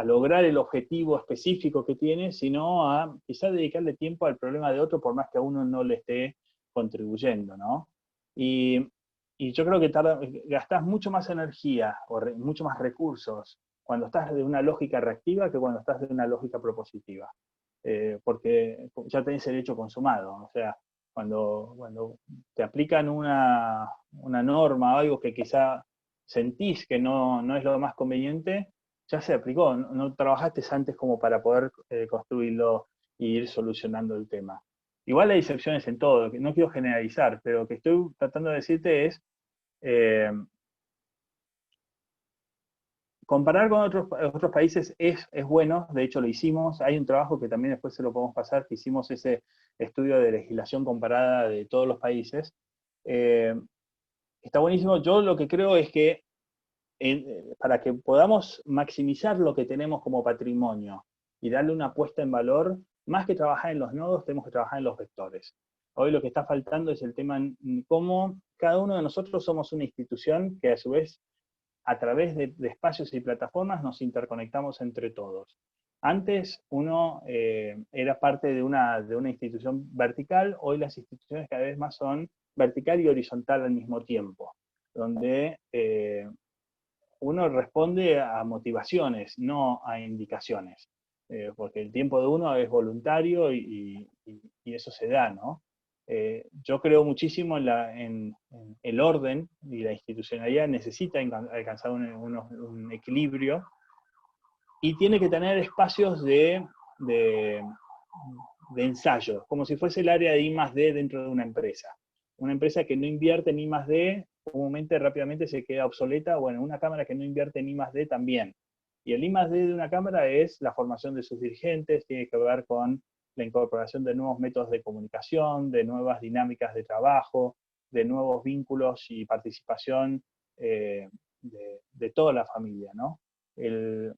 lograr el objetivo específico que tiene, sino a quizás dedicarle tiempo al problema de otro, por más que a uno no le esté contribuyendo, ¿no? Y yo creo que gastás mucho más energía o mucho más recursos cuando estás de una lógica reactiva que cuando estás de una lógica propositiva. Porque ya tenés el hecho consumado. O sea, cuando te aplican una norma o algo que quizá sentís que no es lo más conveniente, ya se aplicó. No trabajaste antes como para poder construirlo e ir solucionando el tema. Igual hay excepciones en todo, no quiero generalizar, pero lo que estoy tratando de decirte es comparar con otros países es bueno, de hecho lo hicimos, hay un trabajo que también después se lo podemos pasar, que hicimos ese estudio de legislación comparada de todos los países. Está buenísimo, yo lo que creo es que para que podamos maximizar lo que tenemos como patrimonio y darle una puesta en valor, más que trabajar en los nodos, tenemos que trabajar en los vectores. Hoy lo que está faltando es el tema en cómo cada uno de nosotros somos una institución que a su vez, a través de espacios y plataformas, nos interconectamos entre todos. Antes uno era parte de una institución vertical, hoy las instituciones cada vez más son vertical y horizontal al mismo tiempo, donde uno responde a motivaciones, no a indicaciones, porque el tiempo de uno es voluntario y eso se da, ¿no? Yo creo muchísimo en el orden, y la institucionalidad necesita alcanzar un equilibrio, y tiene que tener espacios de ensayo, como si fuese el área de I+D dentro de una empresa. Una empresa que no invierte en I+D, comúnmente rápidamente se queda obsoleta. Bueno, una cámara que no invierte en I+D también. Y el I+D de una cámara es la formación de sus dirigentes, tiene que ver con la incorporación de nuevos métodos de comunicación, de nuevas dinámicas de trabajo, de nuevos vínculos y participación de toda la familia, ¿no?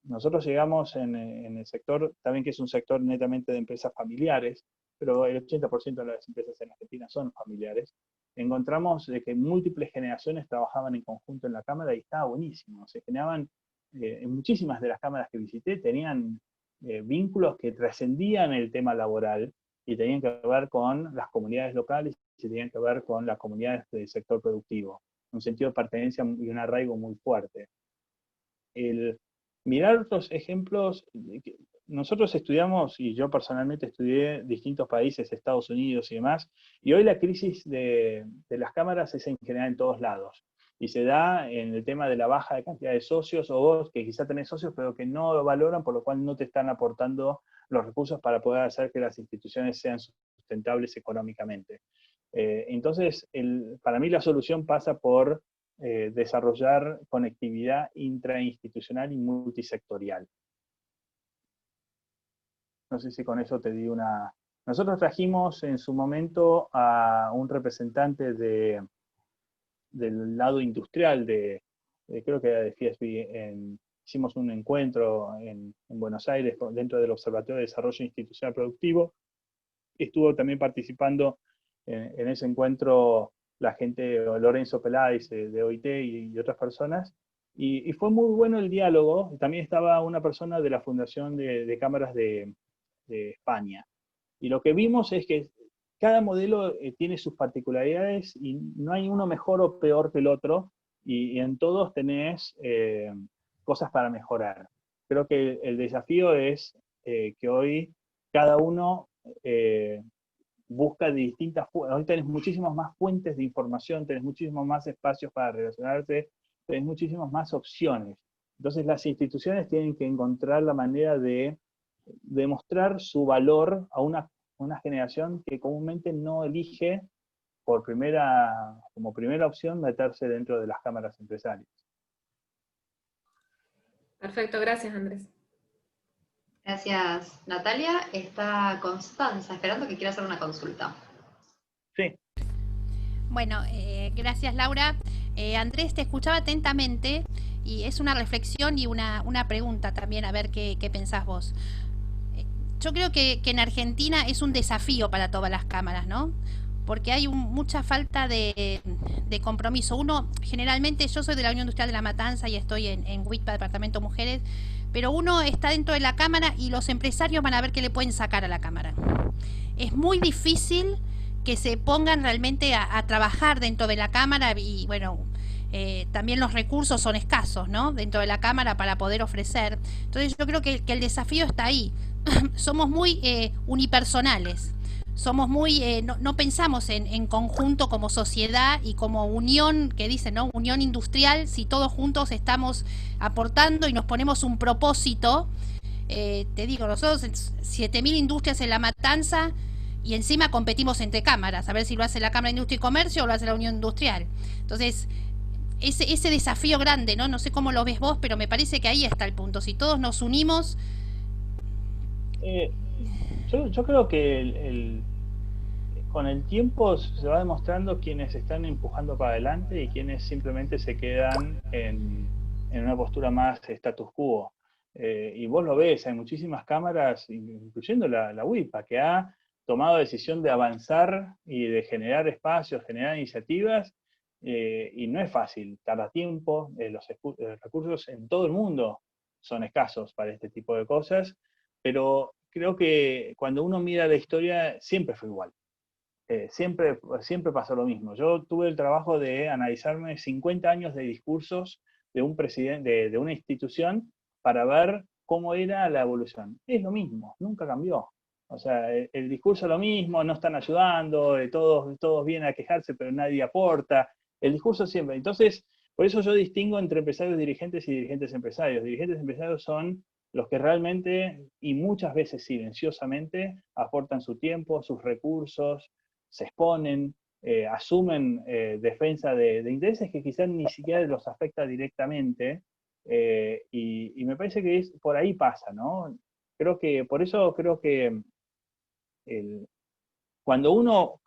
Nosotros llegamos en el sector, también que es un sector netamente de empresas familiares, pero el 80% de las empresas en Argentina son familiares. Encontramos que múltiples generaciones trabajaban en conjunto en la cámara y estaba buenísimo. Se generaban, en muchísimas de las cámaras que visité, tenían vínculos que trascendían el tema laboral y tenían que ver con las comunidades locales y tenían que ver con las comunidades del sector productivo. Un sentido de pertenencia y un arraigo muy fuerte. Mirar otros ejemplos, nosotros estudiamos, y yo personalmente estudié distintos países, Estados Unidos y demás, y hoy la crisis de las cámaras es en general en todos lados, y se da en el tema de la baja de cantidad de socios, o vos que quizá tenés socios pero que no lo valoran, por lo cual no te están aportando los recursos para poder hacer que las instituciones sean sustentables económicamente. Entonces, para mí la solución pasa por desarrollar conectividad intrainstitucional y multisectorial. No sé si con eso te di una... Nosotros trajimos en su momento a un representante del lado industrial, creo que era de FIESB, hicimos un encuentro en Buenos Aires dentro del Observatorio de Desarrollo Institucional Productivo. Estuvo también participando en ese encuentro la gente, Lorenzo Peláez de OIT y otras personas, y fue muy bueno el diálogo. También estaba una persona de la Fundación de Cámaras de España, y lo que vimos es que cada modelo tiene sus particularidades y no hay uno mejor o peor que el otro, y en todos tenés cosas para mejorar. Creo que el desafío es que hoy cada uno busca de distintas fuentes. Hoy tenés muchísimas más fuentes de información, tenés muchísimos más espacios para relacionarte, tenés muchísimas más opciones. Entonces las instituciones tienen que encontrar la manera de demostrar su valor a una generación que comúnmente no elige como primera opción meterse dentro de las cámaras empresarias. Perfecto, gracias Andrés. Gracias, Natalia. Está Constanza esperando que quiera hacer una consulta. Sí. Bueno, gracias Laura. Andrés, te escuchaba atentamente y es una reflexión y una pregunta también, a ver qué pensás vos. Yo creo que en Argentina es un desafío para todas las cámaras, ¿no? Porque hay mucha falta de compromiso. Uno, generalmente, yo soy de la Unión Industrial de La Matanza y estoy en WICPA, Departamento Mujeres, pero uno está dentro de la cámara y los empresarios van a ver qué le pueden sacar a la cámara. Es muy difícil que se pongan realmente a trabajar dentro de la cámara y, bueno, también los recursos son escasos, ¿no? Dentro de la cámara para poder ofrecer. Entonces yo creo que el desafío está ahí. Somos muy unipersonales. Somos muy, no pensamos en conjunto como sociedad y como unión, que dicen, ¿no? Unión industrial, si todos juntos estamos aportando y nos ponemos un propósito. Te digo, nosotros 7.000 industrias en La Matanza y encima competimos entre cámaras, a ver si lo hace la Cámara de Industria y Comercio o lo hace la Unión Industrial. Entonces, ese desafío grande, ¿no? No sé cómo lo ves vos, pero me parece que ahí está el punto. Si todos nos unimos... Yo creo que con el tiempo se va demostrando quiénes están empujando para adelante y quiénes simplemente se quedan en en una postura más status quo. Y vos lo ves, hay muchísimas cámaras, incluyendo la UIPA, que ha tomado decisión de avanzar y de generar espacios, generar iniciativas, y no es fácil, tarda tiempo, los recursos en todo el mundo son escasos para este tipo de cosas, pero creo que cuando uno mira la historia siempre fue igual. Siempre pasó lo mismo. Yo tuve el trabajo de analizarme 50 años de discursos de un presidente, de una institución, para ver cómo era la evolución. Es lo mismo, nunca cambió. O sea, el discurso es lo mismo, no están ayudando, todos vienen a quejarse, pero nadie aporta. El discurso siempre. Entonces, por eso yo distingo entre empresarios dirigentes y dirigentes empresarios. Dirigentes empresarios son los que realmente, y muchas veces silenciosamente, aportan su tiempo, sus recursos, se exponen, asumen defensa de intereses que quizás ni siquiera los afecta directamente, y me parece que por ahí pasa, ¿no? Por eso creo que cuando uno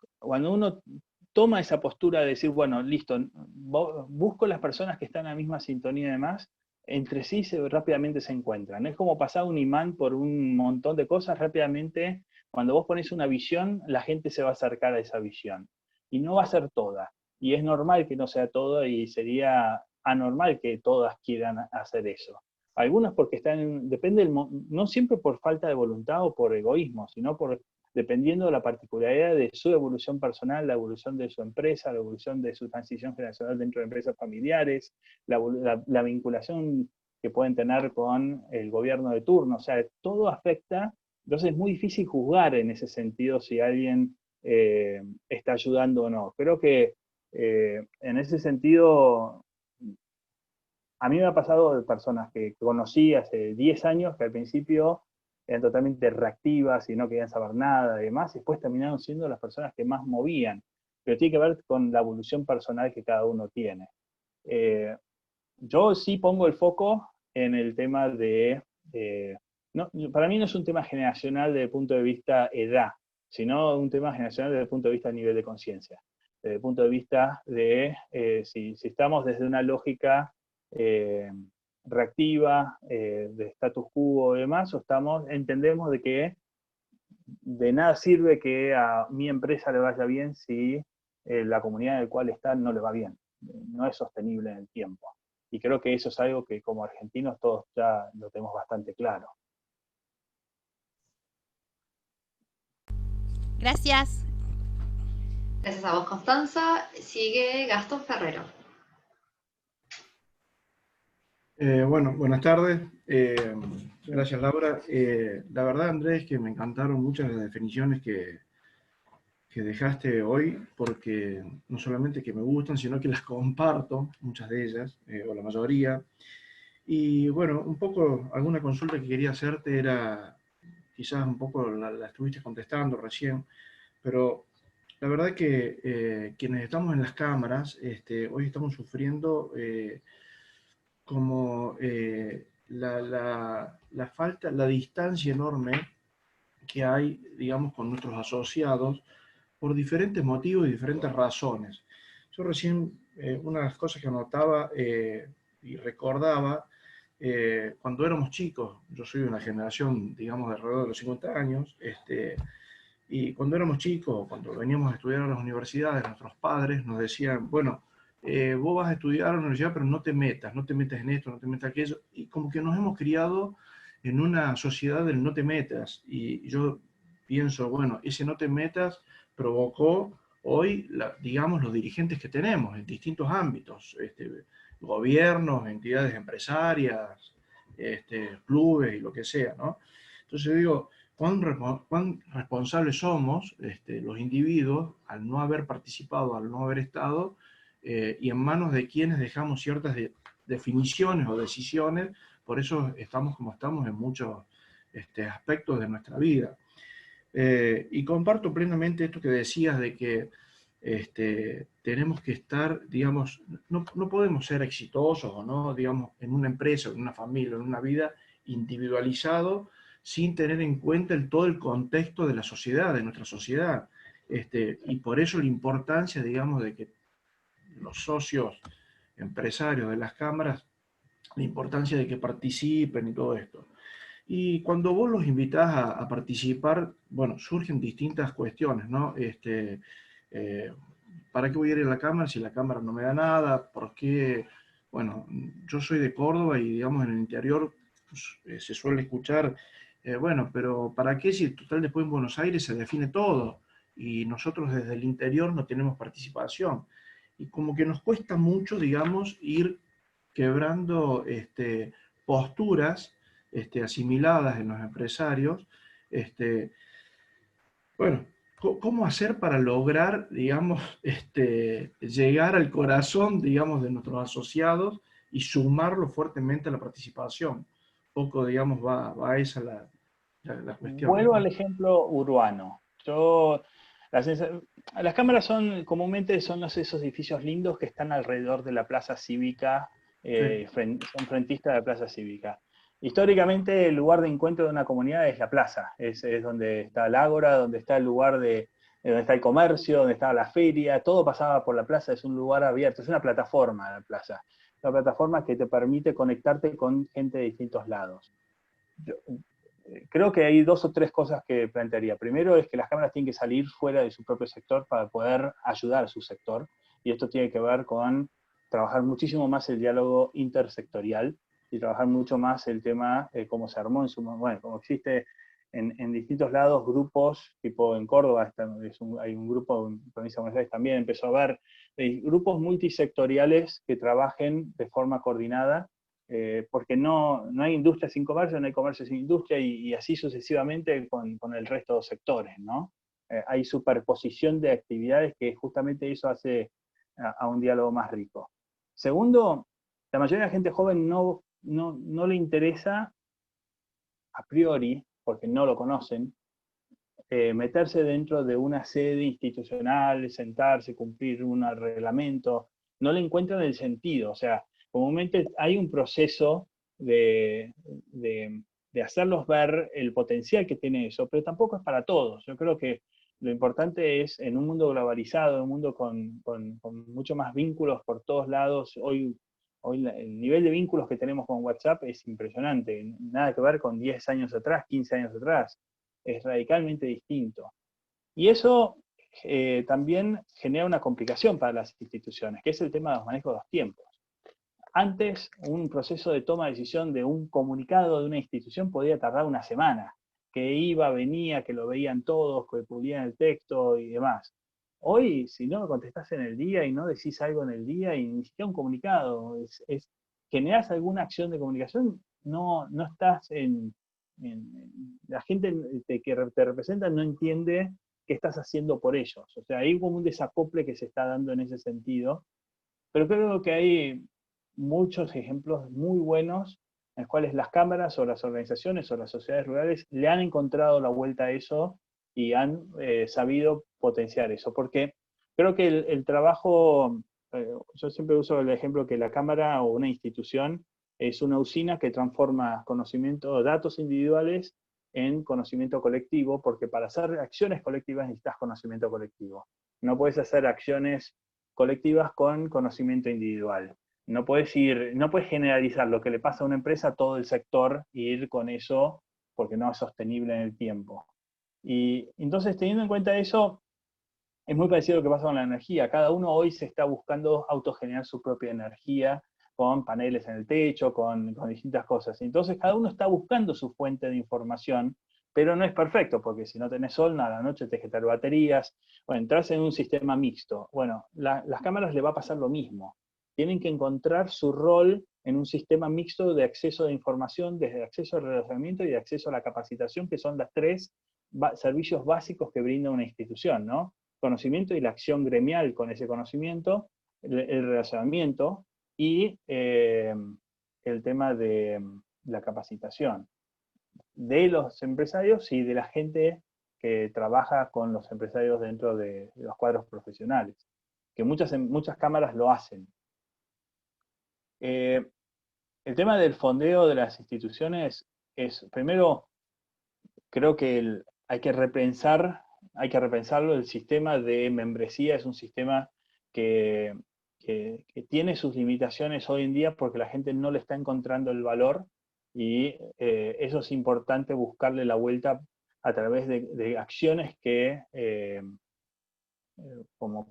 toma esa postura de decir, bueno, listo, busco las personas que están en la misma sintonía y demás, entre sí rápidamente se encuentran. Es como pasar un imán por un montón de cosas, rápidamente, cuando vos pones una visión, la gente se va a acercar a esa visión. Y no va a ser toda. Y es normal que no sea toda, y sería anormal que todas quieran hacer eso. Algunas porque depende no siempre por falta de voluntad o por egoísmo, sino dependiendo de la particularidad de su evolución personal, la evolución de su empresa, la evolución de su transición generacional dentro de empresas familiares, la vinculación que pueden tener con el gobierno de turno. O sea, todo afecta. Entonces es muy difícil juzgar en ese sentido si alguien está ayudando o no. Creo que en ese sentido, a mí me ha pasado de personas que conocí hace 10 años que al principio eran totalmente reactivas y no querían saber nada y demás, y después terminaron siendo las personas que más movían. Pero tiene que ver con la evolución personal que cada uno tiene. Yo sí pongo el foco en el tema para mí no es un tema generacional desde el punto de vista edad, sino un tema generacional desde el punto de vista nivel de conciencia. Desde el punto de vista de si estamos desde una lógica reactiva, de status quo y demás, o entendemos de que de nada sirve que a mi empresa le vaya bien si la comunidad en la cual está no le va bien. No es sostenible en el tiempo. Y creo que eso es algo que como argentinos todos ya lo tenemos bastante claro. Gracias. Gracias a vos, Constanza. Sigue Gastón Ferrero. Bueno, buenas tardes. Gracias, Laura. La verdad, Andrés, que me encantaron muchas de las definiciones que dejaste hoy, porque no solamente que me gustan, sino que las comparto, muchas de ellas, o la mayoría. Y bueno, un poco, alguna consulta que quería hacerte era, quizás un poco la estuviste contestando recién, pero la verdad que quienes estamos en las cámaras, hoy estamos sufriendo como la falta, la distancia enorme que hay, digamos, con nuestros asociados por diferentes motivos y diferentes razones. Yo recién, una de las cosas que anotaba y recordaba, cuando éramos chicos, yo soy de una generación, digamos, de alrededor de los 50 años, y cuando éramos chicos, cuando veníamos a estudiar a las universidades, nuestros padres nos decían, bueno, vos vas a estudiar a la universidad, pero no te metas en esto, no te metas en aquello, y como que nos hemos criado en una sociedad del no te metas, y yo pienso, bueno, ese no te metas provocó hoy, digamos, los dirigentes que tenemos en distintos ámbitos, gobiernos, entidades empresarias, clubes y lo que sea, ¿no? Entonces digo, ¿cuán responsables somos los individuos al no haber participado, al no haber estado, y en manos de quienes dejamos ciertas definiciones o decisiones? Por eso estamos como estamos en muchos aspectos de nuestra vida. Y comparto plenamente esto que decías de que tenemos que estar, digamos, no podemos ser exitosos o no, digamos, en una empresa, en una familia, en una vida individualizado, sin tener en cuenta todo el contexto de la sociedad, de nuestra sociedad. Y por eso la importancia, digamos, de que los socios empresarios de las cámaras la importancia de que participen y todo esto. Y cuando vos los invitás a participar, bueno, surgen distintas cuestiones, ¿no? Eh, ¿Para qué voy a ir a la Cámara si la Cámara no me da nada? ¿Por qué? Bueno, yo soy de Córdoba y, digamos, en el interior pues, se suele escuchar, bueno, pero ¿para qué si total después en Buenos Aires se define todo? Y nosotros desde el interior no tenemos participación. Y como que nos cuesta mucho, digamos, ir quebrando posturas asimiladas en los empresarios. Este, bueno, ¿cómo hacer para lograr, digamos, llegar al corazón, digamos, de nuestros asociados y sumarlo fuertemente a la participación? Un poco, digamos, va a esa la cuestión, Vuelvo ¿no? al ejemplo urbano. Las cámaras son, comúnmente son esos edificios lindos que están alrededor de la plaza cívica, Sí, son frentistas de la plaza cívica. Históricamente el lugar de encuentro de una comunidad es la plaza, es donde está el ágora, donde está el lugar donde está el comercio, donde está la feria, todo pasaba por la plaza, es un lugar abierto, es una plataforma la plaza, una plataforma que te permite conectarte con gente de distintos lados. Creo que hay dos o tres cosas que plantearía. Primero es que las cámaras tienen que salir fuera de su propio sector para poder ayudar a su sector, y esto tiene que ver con trabajar muchísimo más el diálogo intersectorial y trabajar mucho más el tema, cómo se armó en su momento, bueno, como existe en distintos lados grupos, tipo en Córdoba hay un grupo, en Provincia de Buenos Aires también empezó a haber grupos multisectoriales que trabajen de forma coordinada, porque no hay industria sin comercio, no hay comercio sin industria, y así sucesivamente con el resto de los sectores, ¿no? Hay superposición de actividades que justamente eso hace a un diálogo más rico. Segundo, la mayoría de la gente joven no le interesa a priori, porque no lo conocen, meterse dentro de una sede institucional, sentarse, cumplir un reglamento, no le encuentran el sentido. O sea, comúnmente hay un proceso de hacerlos ver el potencial que tiene eso, pero tampoco es para todos. Yo creo que lo importante es, en un mundo globalizado, en un mundo con mucho más vínculos por todos lados, hoy el nivel de vínculos que tenemos con WhatsApp es impresionante, nada que ver con 10 años atrás, 15 años atrás, es radicalmente distinto. Y eso también genera una complicación para las instituciones, que es el tema de los manejos de los tiempos. Antes, un proceso de toma de decisión de un comunicado de una institución podía tardar una semana, que iba, venía, que lo veían todos, que pulían el texto y demás. Hoy, si no me contestás en el día y no decís algo en el día, y ni siquiera un comunicado, generás alguna acción de comunicación, no estás la gente que te representa no entiende qué estás haciendo por ellos. O sea, hay como un desacople que se está dando en ese sentido, pero creo que hay muchos ejemplos muy buenos en los cuales las cámaras o las organizaciones o las sociedades rurales le han encontrado la vuelta a eso y han sabido potenciar eso. Porque creo que el trabajo, yo siempre uso el ejemplo que la cámara o una institución es una usina que transforma conocimiento, datos individuales en conocimiento colectivo, porque para hacer acciones colectivas necesitas conocimiento colectivo. No puedes hacer acciones colectivas con conocimiento individual. No puedes generalizar lo que le pasa a una empresa a todo el sector e ir con eso porque no es sostenible en el tiempo. Y entonces, teniendo en cuenta eso, es muy parecido a lo que pasa con la energía. Cada uno hoy se está buscando autogenerar su propia energía con paneles en el techo, con distintas cosas. Entonces, cada uno está buscando su fuente de información, pero no es perfecto, porque si no tenés sol, a la noche tenés que tener baterías, o entras en un sistema mixto. Bueno, las cámaras le va a pasar lo mismo. Tienen que encontrar su rol en un sistema mixto de acceso de información, desde acceso al relacionamiento y de acceso a la capacitación, que son las tres servicios básicos que brinda una institución, ¿no? Conocimiento y la acción gremial con ese conocimiento, el relacionamiento y el tema de la capacitación de los empresarios y de la gente que trabaja con los empresarios dentro de los cuadros profesionales, que muchas cámaras lo hacen. El tema del fondeo de las instituciones es, primero, creo que hay que repensarlo, el sistema de membresía es un sistema que que tiene sus limitaciones hoy en día porque la gente no le está encontrando el valor, y eso es importante buscarle la vuelta a través de acciones que, como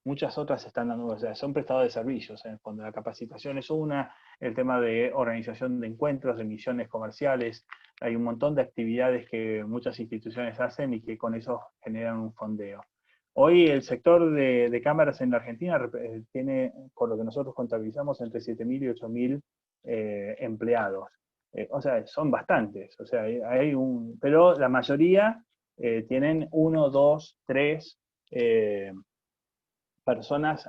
muchas otras están dando, o sea, son prestados de servicios, cuando la capacitación es una, el tema de organización de encuentros, de misiones comerciales, hay un montón de actividades que muchas instituciones hacen y que con eso generan un fondeo. Hoy el sector de cámaras en la Argentina tiene, por lo que nosotros contabilizamos, entre 7.000 y 8.000 empleados. O sea, son bastantes, o sea, pero la mayoría tienen 1, 2, 3 personas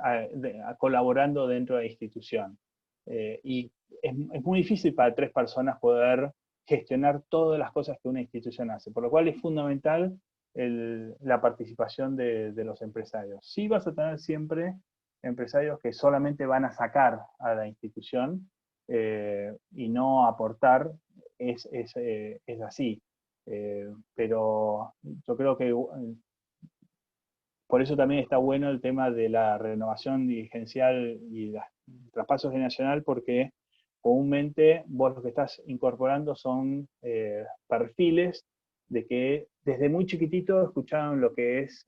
colaborando dentro de la institución. Y es muy difícil para 3 personas poder gestionar todas las cosas que una institución hace, por lo cual es fundamental la participación de los empresarios. Sí vas a tener siempre empresarios que solamente van a sacar a la institución y no aportar, es así. Pero yo creo que por eso también está bueno el tema de la renovación dirigencial y el traspaso generacional, porque comúnmente vos lo que estás incorporando son perfiles de que desde muy chiquitito escucharon lo que es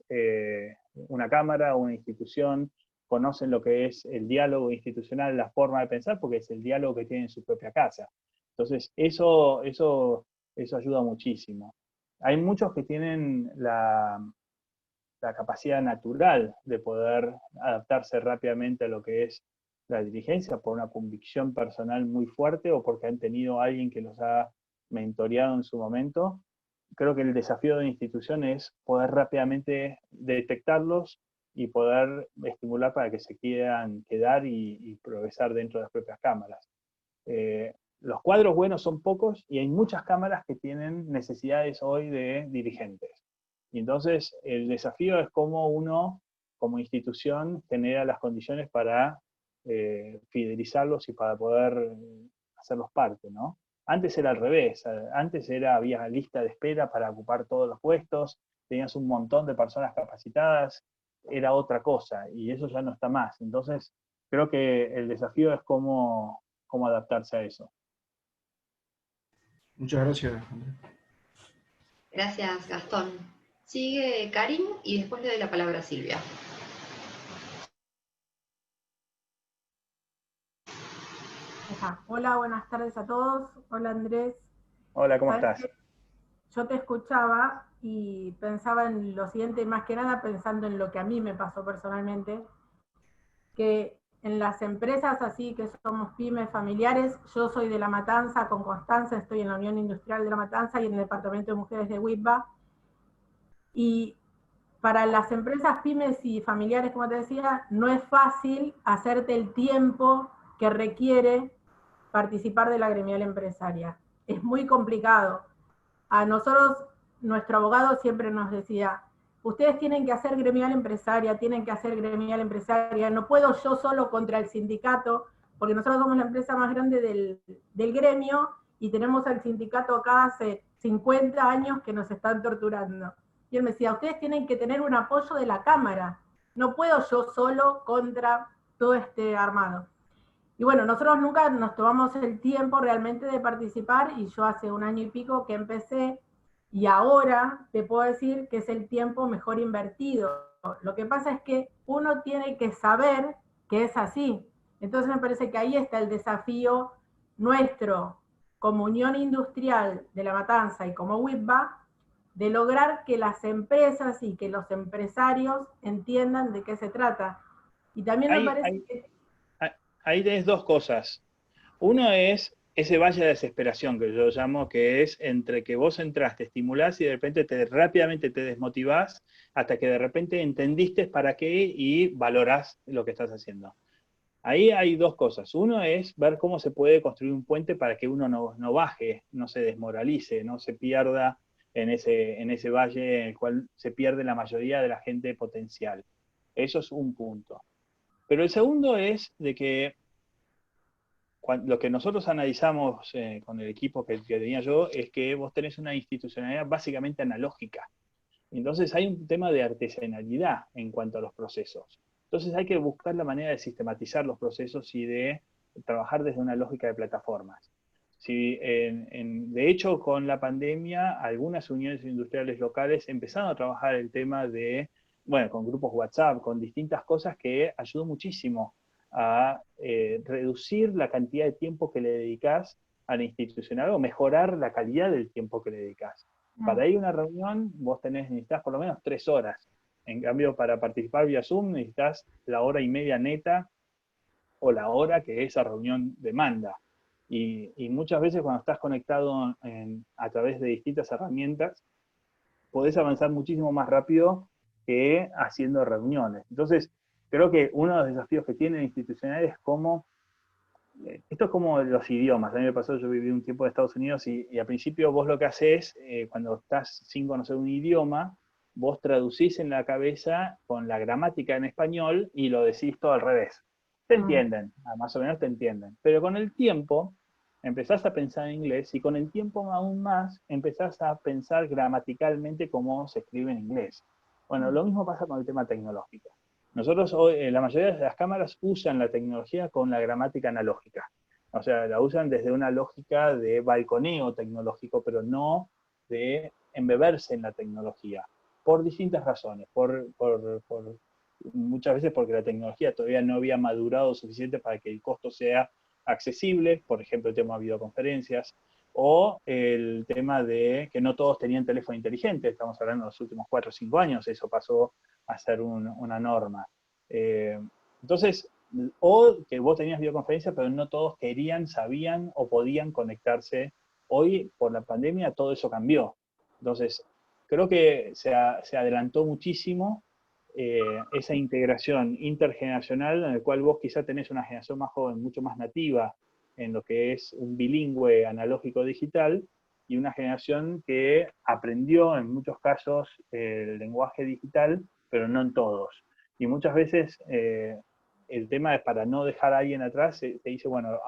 una cámara o una institución, conocen lo que es el diálogo institucional, la forma de pensar, porque es el diálogo que tienen en su propia casa. Entonces, eso ayuda muchísimo. Hay muchos que tienen la capacidad natural de poder adaptarse rápidamente a lo que es la dirigencia por una convicción personal muy fuerte o porque han tenido a alguien que los ha mentoreado en su momento. Creo que el desafío de la institución es poder rápidamente detectarlos y poder estimular para que se quieran quedar y progresar dentro de las propias cámaras. Los cuadros buenos son pocos y hay muchas cámaras que tienen necesidades hoy de dirigentes. Y entonces el desafío es cómo uno, como institución, genera las condiciones para fidelizarlos y para poder hacerlos parte, ¿no? Antes era al revés, antes había lista de espera para ocupar todos los puestos, tenías un montón de personas capacitadas, era otra cosa, y eso ya no está más. Entonces, creo que el desafío es cómo adaptarse a eso. Muchas gracias, Andrés. Gracias, Gastón. Sigue Karim y después le doy la palabra a Silvia. Hola, buenas tardes a todos. Hola, Andrés. Hola, ¿cómo estás? Yo te escuchaba y pensaba en lo siguiente, más que nada pensando en lo que a mí me pasó personalmente, que en las empresas así que somos pymes familiares, yo soy de La Matanza con Constanza, estoy en la Unión Industrial de La Matanza y en el Departamento de Mujeres de WIPBA, y para las empresas pymes y familiares, como te decía, no es fácil hacerte el tiempo que requiere participar de la gremial empresaria. Es muy complicado. A nosotros, nuestro abogado siempre nos decía, ustedes tienen que hacer gremial empresaria, no puedo yo solo contra el sindicato, porque nosotros somos la empresa más grande del gremio y tenemos al sindicato acá hace 50 años que nos están torturando. Y él me decía, ustedes tienen que tener un apoyo de la Cámara, no puedo yo solo contra todo este armado. Y bueno, nosotros nunca nos tomamos el tiempo realmente de participar y yo hace 1 año y pico que empecé y ahora te puedo decir que es el tiempo mejor invertido. Lo que pasa es que uno tiene que saber que es así. Entonces me parece que ahí está el desafío nuestro como Unión Industrial de La Matanza y como WIPBA de lograr que las empresas y que los empresarios entiendan de qué se trata. Y también me parece que ahí tenés 2 cosas. Uno es ese valle de desesperación que yo llamo, que es entre que vos entras, te estimulás y de repente rápidamente te desmotivás hasta que de repente entendiste para qué y valorás lo que estás haciendo. Ahí hay 2 cosas. Uno es ver cómo se puede construir un puente para que uno no baje, no se desmoralice, no se pierda en ese valle en el cual se pierde la mayoría de la gente potencial. Eso es un punto. Pero el segundo es de que lo que nosotros analizamos con el equipo que tenía yo es que vos tenés una institucionalidad básicamente analógica. Entonces hay un tema de artesanalidad en cuanto a los procesos. Entonces hay que buscar la manera de sistematizar los procesos y de trabajar desde una lógica de plataformas. Si, de hecho, con la pandemia, algunas uniones industriales locales empezaron a trabajar el tema de, bueno, con grupos WhatsApp, con distintas cosas que ayudó muchísimo a reducir la cantidad de tiempo que le dedicas a la institucional o mejorar la calidad del tiempo que le dedicas. Para ir a una reunión, vos necesitas por lo menos 3 horas. En cambio, para participar vía Zoom necesitas la hora y media neta o la hora que esa reunión demanda. Y muchas veces cuando estás conectado a través de distintas herramientas, podés avanzar muchísimo más rápido que haciendo reuniones. Entonces, creo que uno de los desafíos que tiene el institucional es cómo, esto es como los idiomas. A mí me pasó, yo viví un tiempo en Estados Unidos y al principio vos lo que haces, cuando estás sin conocer un idioma, vos traducís en la cabeza con la gramática en español y lo decís todo al revés. Te entienden, más o menos te entienden. Pero con el tiempo empezás a pensar en inglés y con el tiempo aún más empezás a pensar gramaticalmente cómo se escribe en inglés. Bueno, lo mismo pasa con el tema tecnológico. Nosotros hoy, la mayoría de las cámaras usan la tecnología con la gramática analógica. O sea, la usan desde una lógica de balconeo tecnológico, pero no de embeberse en la tecnología, por distintas razones. Muchas veces porque la tecnología todavía no había madurado suficiente para que el costo sea accesible, por ejemplo, el tema de videoconferencias, o el tema de que no todos tenían teléfono inteligente, estamos hablando de los últimos 4 o 5 años, eso pasó a ser una norma. Entonces, o que vos tenías videoconferencia, pero no todos querían, sabían o podían conectarse. Hoy, por la pandemia, todo eso cambió. Entonces, creo que se adelantó muchísimo esa integración intergeneracional en el cual vos quizá tenés una generación más joven, mucho más nativa en lo que es un bilingüe analógico-digital, y una generación que aprendió en muchos casos el lenguaje digital, pero no en todos. Y muchas veces el tema es para no dejar a alguien atrás, se dice, bueno,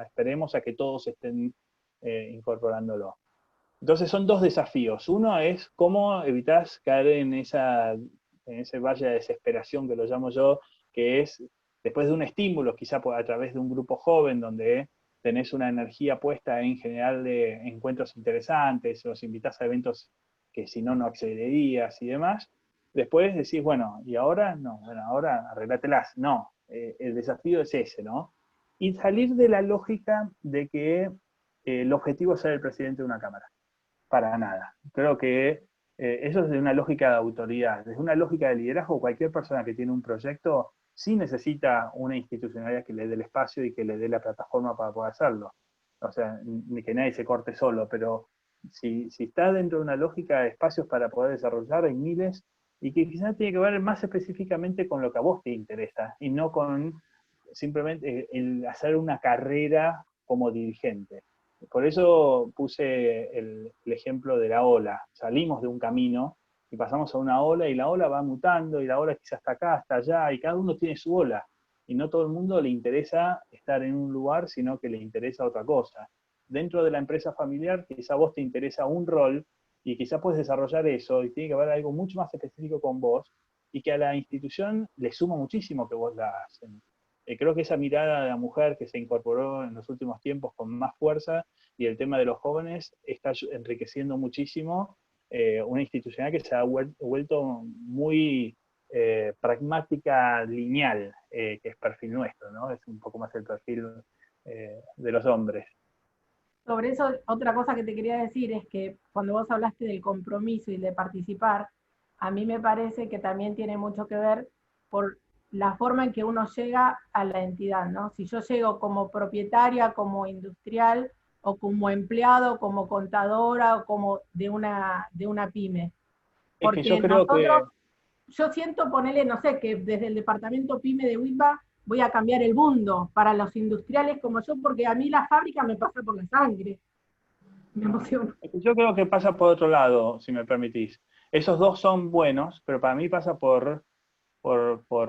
esperemos a que todos estén incorporándolo. Entonces son 2 desafíos. Uno es cómo evitas caer en ese valle de desesperación que lo llamo yo, que es después de un estímulo, quizá a través de un grupo joven donde tenés una energía puesta en general de encuentros interesantes, los invitás a eventos que si no, no accederías y demás. Después decís, bueno, ¿y ahora? No, bueno, ahora arreglátelas. No, el desafío es ese, ¿no? Y salir de la lógica de que el objetivo es ser el presidente de una cámara. Para nada. Creo que eso es de una lógica de autoridad. Desde una lógica de liderazgo, cualquier persona que tiene un proyecto sí necesita una institucionalidad que le dé el espacio y que le dé la plataforma para poder hacerlo. O sea, ni que nadie se corte solo, pero si está dentro de una lógica de espacios para poder desarrollar, hay miles, y que quizás tiene que ver más específicamente con lo que a vos te interesa, y no con simplemente el hacer una carrera como dirigente. Por eso puse el ejemplo de la ola. Salimos de un camino y pasamos a una ola, y la ola va mutando, y la ola quizás está acá, está allá, y cada uno tiene su ola. Y no todo el mundo le interesa estar en un lugar, sino que le interesa otra cosa. Dentro de la empresa familiar, quizá vos te interesa un rol, y quizá puedes desarrollar eso, y tiene que haber algo mucho más específico con vos, y que a la institución le suma muchísimo que vos la hagas. Creo que esa mirada de la mujer que se incorporó en los últimos tiempos con más fuerza, y el tema de los jóvenes está enriqueciendo muchísimo una institucional que se ha vuelto muy pragmática, lineal, que es perfil nuestro, ¿no? Es un poco más el perfil de los hombres. Sobre eso, otra cosa que te quería decir es que cuando vos hablaste del compromiso y de participar, a mí me parece que también tiene mucho que ver por la forma en que uno llega a la entidad, ¿no? Si yo llego como propietaria, como industrial, o como empleado, como contadora, o como de una pyme. Porque es que yo creo que... Yo siento ponerle, no sé, que desde el departamento pyme de WIPA voy a cambiar el mundo para los industriales como yo, porque a mí la fábrica me pasa por la sangre. Me emociono. Yo creo que pasa por otro lado, si me permitís. Esos 2 son buenos, pero para mí pasa por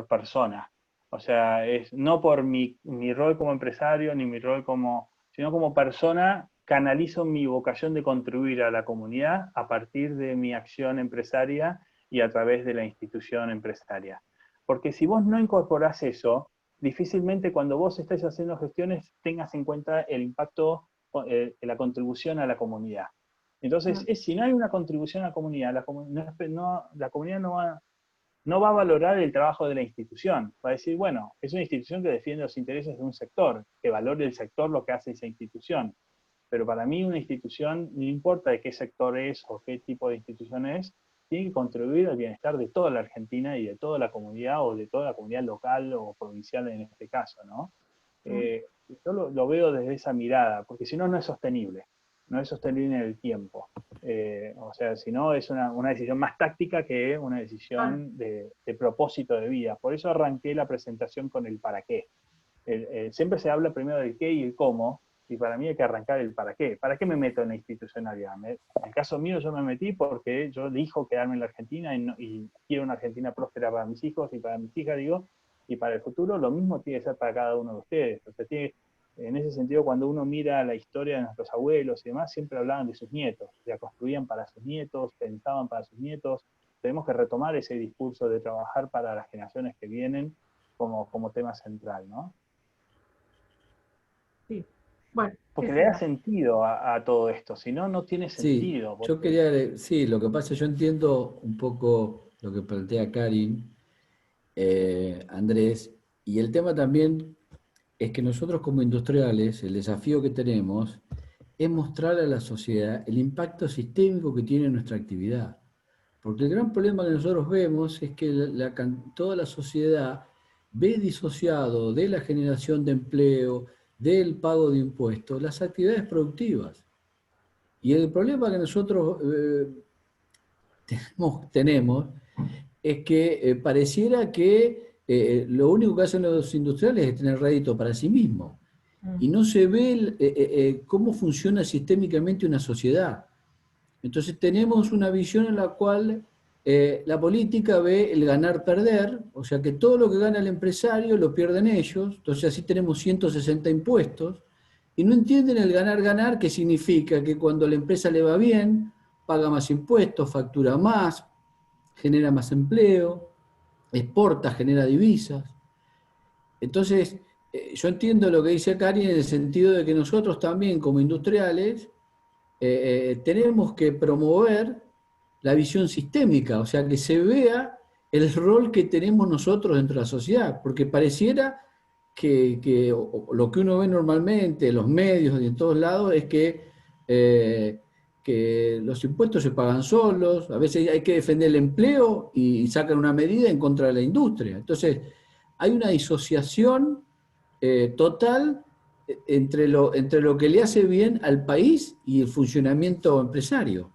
persona. O sea, no por mi rol como empresario, ni mi rol sino como persona, canalizo mi vocación de contribuir a la comunidad a partir de mi acción empresaria y a través de la institución empresaria. Porque si vos no incorporás eso, difícilmente cuando vos estés haciendo gestiones tengas en cuenta el impacto, la contribución a la comunidad. Entonces, si no hay una contribución a la comunidad, la comunidad no va a valorar el trabajo de la institución. Va a decir, bueno, es una institución que defiende los intereses de un sector, que valore el sector lo que hace esa institución. Pero para mí una institución, no importa de qué sector es o qué tipo de institución es, tiene que contribuir al bienestar de toda la Argentina y de toda la comunidad, o de toda la comunidad local o provincial en este caso, ¿no? Yo lo veo desde esa mirada, porque si no, no es sostenible. No es sostenible en el tiempo. O sea, si no, es una decisión más táctica que una decisión de propósito de vida. Por eso arranqué la presentación con el para qué. Siempre se habla primero del qué y el cómo, y para mí hay que arrancar el para qué. ¿Para qué me meto en la institucionalidad? En el caso mío yo me metí porque yo elijo quedarme en la Argentina y quiero una Argentina próspera para mis hijos y para mis hijas, digo, y para el futuro lo mismo tiene que ser para cada uno de ustedes. O sea, en ese sentido, cuando uno mira la historia de nuestros abuelos y demás, siempre hablaban de sus nietos, la construían para sus nietos, pensaban para sus nietos. Tenemos que retomar ese discurso de trabajar para las generaciones que vienen como tema central, ¿no? Sí. Bueno, porque le da sentido a todo esto, si no, no tiene sentido. Sí, yo quería, sí, lo que pasa, yo entiendo un poco lo que plantea Karin, Andrés, y el tema también es que nosotros como industriales, el desafío que tenemos es mostrar a la sociedad el impacto sistémico que tiene nuestra actividad. Porque el gran problema que nosotros vemos es que toda la sociedad ve disociado de la generación de empleo, del pago de impuestos, las actividades productivas. Y el problema que nosotros tenemos es que pareciera que lo único que hacen los industriales es tener rédito para sí mismos. Y no se ve cómo funciona sistémicamente una sociedad. Entonces tenemos una visión en la cual la política ve el ganar-perder, o sea que todo lo que gana el empresario lo pierden ellos, entonces así tenemos 160 impuestos, y no entienden el ganar-ganar, que significa que cuando a la empresa le va bien, paga más impuestos, factura más, genera más empleo, exporta, genera divisas. Entonces, yo entiendo lo que dice Karin en el sentido de que nosotros también como industriales tenemos que promover la visión sistémica, o sea, que se vea el rol que tenemos nosotros dentro de la sociedad, porque pareciera que lo que uno ve normalmente en los medios y en todos lados es que los impuestos se pagan solos, a veces hay que defender el empleo y sacan una medida en contra de la industria. Entonces, hay una disociación total entre lo que le hace bien al país y el funcionamiento empresario.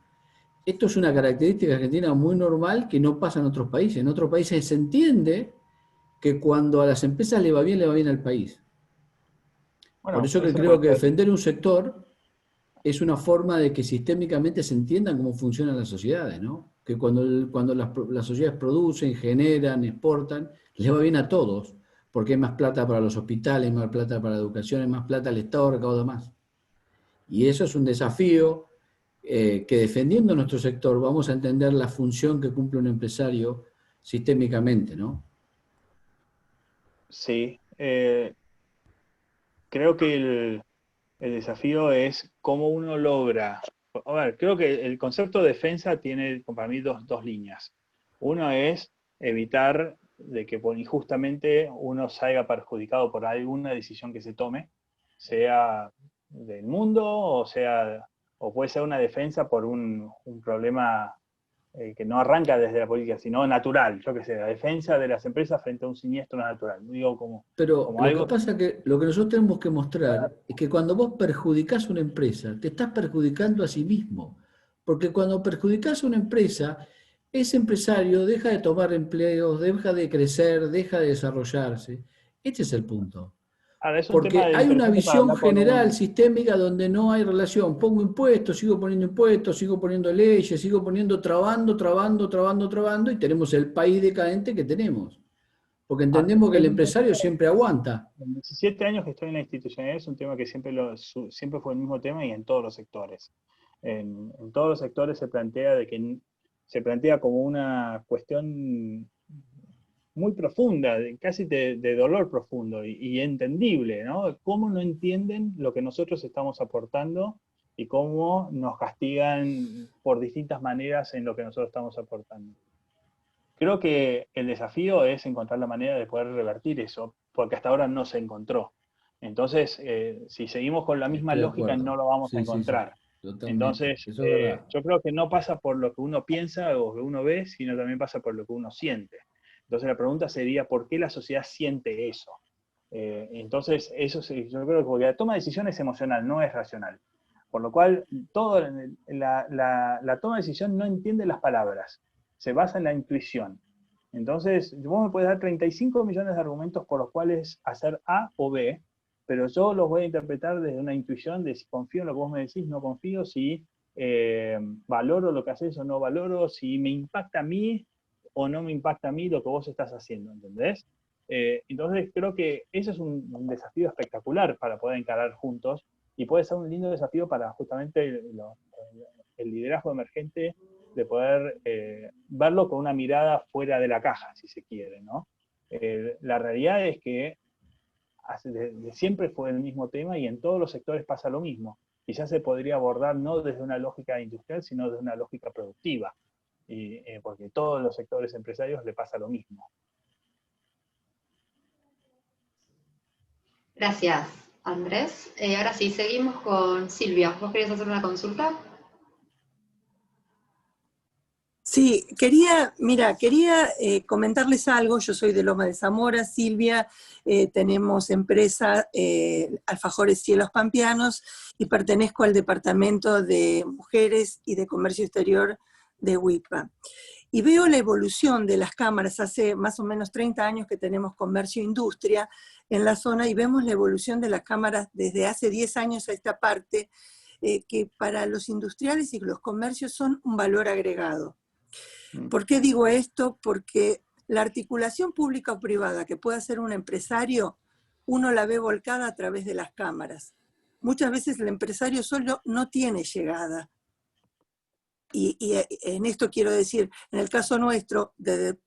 Esto es una característica argentina muy normal que no pasa en otros países. En otros países se entiende que cuando a las empresas le va bien al país. Bueno, por eso que creo que defender un sector es una forma de que sistémicamente se entiendan cómo funcionan las sociedades, ¿no? Que cuando las sociedades producen, generan, exportan, les va bien a todos, porque hay más plata para los hospitales, más plata para la educación, hay más plata al Estado recauda más. Y eso es un desafío que defendiendo nuestro sector vamos a entender la función que cumple un empresario sistémicamente, ¿no? Sí. Creo que el desafío es cómo uno logra. A ver, creo que el concepto de defensa tiene para mí dos líneas. Uno es evitar de que injustamente uno salga perjudicado por alguna decisión que se tome, sea del mundo o puede ser una defensa por un problema que no arranca desde la política, sino natural, yo qué sé, la defensa de las empresas frente a un siniestro natural. Digo, Pero lo que pasa es que lo que nosotros tenemos que mostrar es que cuando vos perjudicás a una empresa, te estás perjudicando a sí mismo. Porque cuando perjudicás a una empresa, ese empresario deja de tomar empleos, deja de crecer, deja de desarrollarse. Este es el punto. Ahora, es un porque tema hay una visión general, sistémica, donde no hay relación. Pongo impuestos, sigo poniendo leyes, sigo poniendo trabando, y tenemos el país decadente que tenemos. Porque entendemos que el empresario siempre aguanta. En 17 años que estoy en la institucionalidad es un tema que siempre fue el mismo tema y en todos los sectores. En todos los sectores se plantea como una cuestión muy profunda, casi de dolor profundo y entendible, ¿no? Cómo no entienden lo que nosotros estamos aportando y cómo nos castigan por distintas maneras en lo que nosotros estamos aportando. Creo que el desafío es encontrar la manera de poder revertir eso, porque hasta ahora no se encontró. Entonces, si seguimos con la misma lógica, no lo vamos a encontrar. Totalmente. Entonces, Eso es verdad. yo creo que no pasa por lo que uno piensa o lo que uno ve, sino también pasa por lo que uno siente. Entonces, la pregunta sería, ¿por qué la sociedad siente eso? Entonces, eso yo creo que porque la toma de decisión es emocional, no es racional. Por lo cual, la toma de decisión no entiende las palabras, se basa en la intuición. Entonces, vos me puedes dar 35 millones de argumentos por los cuales hacer A o B, pero yo los voy a interpretar desde una intuición de si confío en lo que vos me decís, no confío, si valoro lo que haces o no valoro, si me impacta a mí o no me impacta a mí lo que vos estás haciendo, ¿entendés? Entonces creo que ese es un desafío espectacular para poder encarar juntos y puede ser un lindo desafío para justamente el liderazgo emergente, de poder verlo con una mirada fuera de la caja, si se quiere, ¿no? La realidad es que siempre fue el mismo tema y en todos los sectores pasa lo mismo. Quizás se podría abordar no desde una lógica industrial, sino desde una lógica productiva, porque a todos los sectores empresarios le pasa lo mismo. Gracias, Andrés. Ahora sí, seguimos con Silvia. ¿Vos querías hacer una consulta? Sí, quería comentarles algo. Yo soy de Loma de Zamora, Silvia, tenemos empresa Alfajores Cielos Pampeanos y pertenezco al Departamento de Mujeres y de Comercio Exterior de WIPA. Y veo la evolución de las cámaras, hace más o menos 30 años que tenemos comercio e industria en la zona y vemos la evolución de las cámaras desde hace 10 años a esta parte, que para los industriales y los comercios son un valor agregado. ¿Por qué digo esto? Porque la articulación pública o privada que puede hacer un empresario, uno la ve volcada a través de las cámaras. Muchas veces el empresario solo no tiene llegada. Y en esto quiero decir, en el caso nuestro, de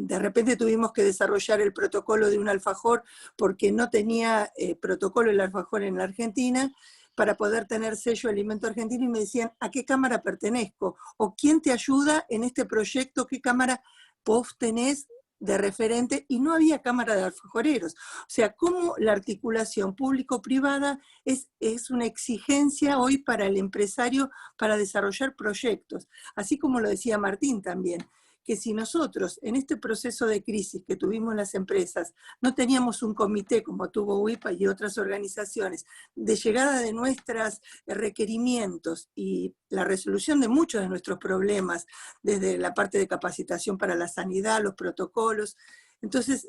repente tuvimos que desarrollar el protocolo de un alfajor porque no tenía protocolo el alfajor en la Argentina, para poder tener sello alimento argentino, y me decían, ¿a qué cámara pertenezco? ¿O quién te ayuda en este proyecto? ¿Qué cámara vos tenés de referente? Y no había cámara de alfajoreros. O sea, cómo la articulación público-privada es una exigencia hoy para el empresario para desarrollar proyectos. Así como lo decía Martín también, que si nosotros en este proceso de crisis que tuvimos las empresas no teníamos un comité como tuvo WIPA y otras organizaciones de llegada de nuestros requerimientos y la resolución de muchos de nuestros problemas, desde la parte de capacitación para la sanidad, los protocolos, entonces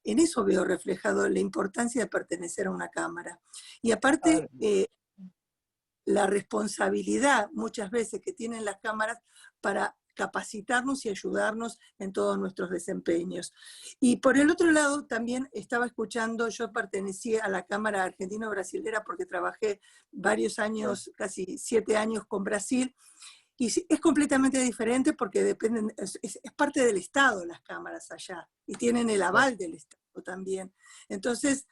en eso veo reflejado la importancia de pertenecer a una cámara. Y aparte, la responsabilidad muchas veces que tienen las cámaras para capacitarnos y ayudarnos en todos nuestros desempeños. Y por el otro lado, también estaba escuchando, yo pertenecí a la Cámara Argentino-Brasilera porque trabajé varios años, casi 7 años con Brasil, y es completamente diferente porque es parte del Estado las cámaras allá, y tienen el aval del Estado también. Entonces,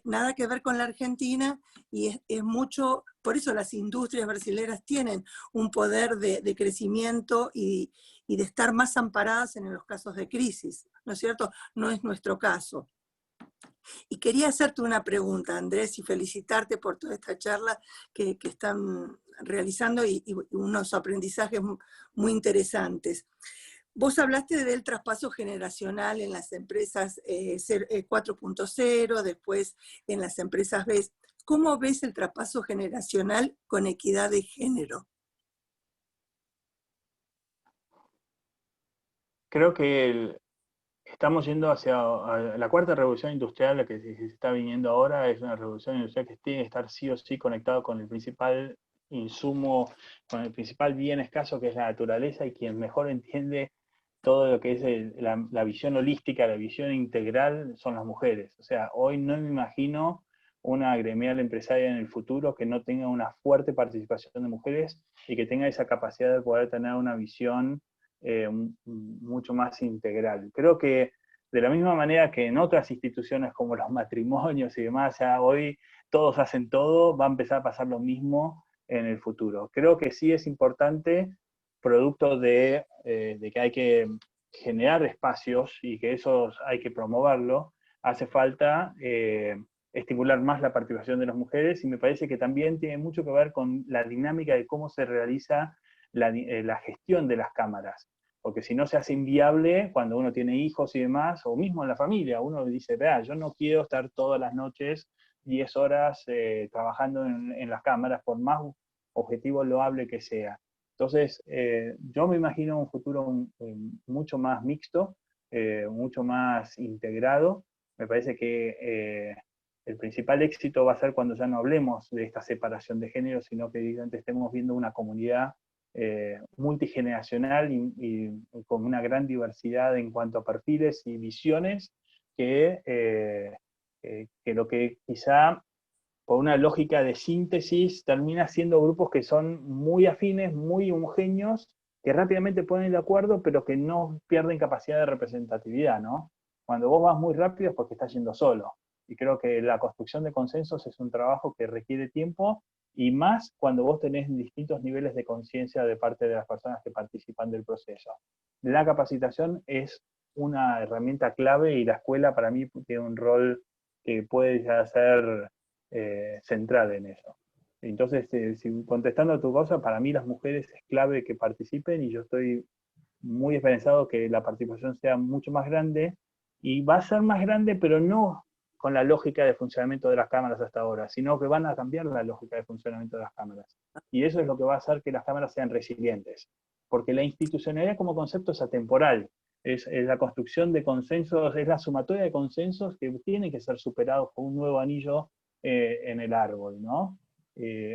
nada que ver con la Argentina, y es mucho, por eso las industrias brasileras tienen un poder de crecimiento y de estar más amparadas en los casos de crisis, ¿no es cierto? No es nuestro caso. Y quería hacerte una pregunta, Andrés, y felicitarte por toda esta charla que están realizando y unos aprendizajes muy interesantes. Vos hablaste del traspaso generacional en las empresas 4.0, después en las empresas B. ¿Cómo ves el traspaso generacional con equidad de género? Creo que estamos yendo hacia la cuarta revolución industrial, la que se está viniendo ahora, es una revolución industrial que tiene que estar sí o sí conectado con el principal insumo, con el principal bien escaso que es la naturaleza, y quien mejor entiende todo lo que es la visión holística, la visión integral, son las mujeres. O sea, hoy no me imagino una gremial empresaria en el futuro que no tenga una fuerte participación de mujeres y que tenga esa capacidad de poder tener una visión mucho más integral. Creo que de la misma manera que en otras instituciones como los matrimonios y demás, ya hoy todos hacen todo, va a empezar a pasar lo mismo en el futuro. Creo que sí es importante, producto de que hay que generar espacios y que eso hay que promoverlo, hace falta estimular más la participación de las mujeres, y me parece que también tiene mucho que ver con la dinámica de cómo se realiza la gestión de las cámaras. Porque si no se hace inviable cuando uno tiene hijos y demás, o mismo en la familia, uno dice, vea, yo no quiero estar todas las noches 10 horas trabajando en las cámaras, por más objetivo loable que sea. Entonces, yo me imagino un futuro mucho más mixto, mucho más integrado. Me parece que el principal éxito va a ser cuando ya no hablemos de esta separación de género, sino que evidentemente estemos viendo una comunidad multigeneracional y con una gran diversidad en cuanto a perfiles y visiones, que lo que quizá por una lógica de síntesis termina siendo grupos que son muy afines, muy homogéneos, que rápidamente ponen de acuerdo, pero que no pierden capacidad de representatividad, ¿no? Cuando vos vas muy rápido es porque estás yendo solo. Y creo que la construcción de consensos es un trabajo que requiere tiempo, y más cuando vos tenés distintos niveles de conciencia de parte de las personas que participan del proceso. La capacitación es una herramienta clave, y la escuela para mí tiene un rol que puede ya ser central en eso. Entonces, contestando a tu cosa, para mí las mujeres es clave que participen, y yo estoy muy esperanzado que la participación sea mucho más grande, y va a ser más grande, pero no con la lógica de funcionamiento de las cámaras hasta ahora, sino que van a cambiar la lógica de funcionamiento de las cámaras. Y eso es lo que va a hacer que las cámaras sean resilientes. Porque la institucionalidad como concepto es atemporal. Es la construcción de consensos, es la sumatoria de consensos que tienen que ser superados con un nuevo anillo en el árbol, ¿no?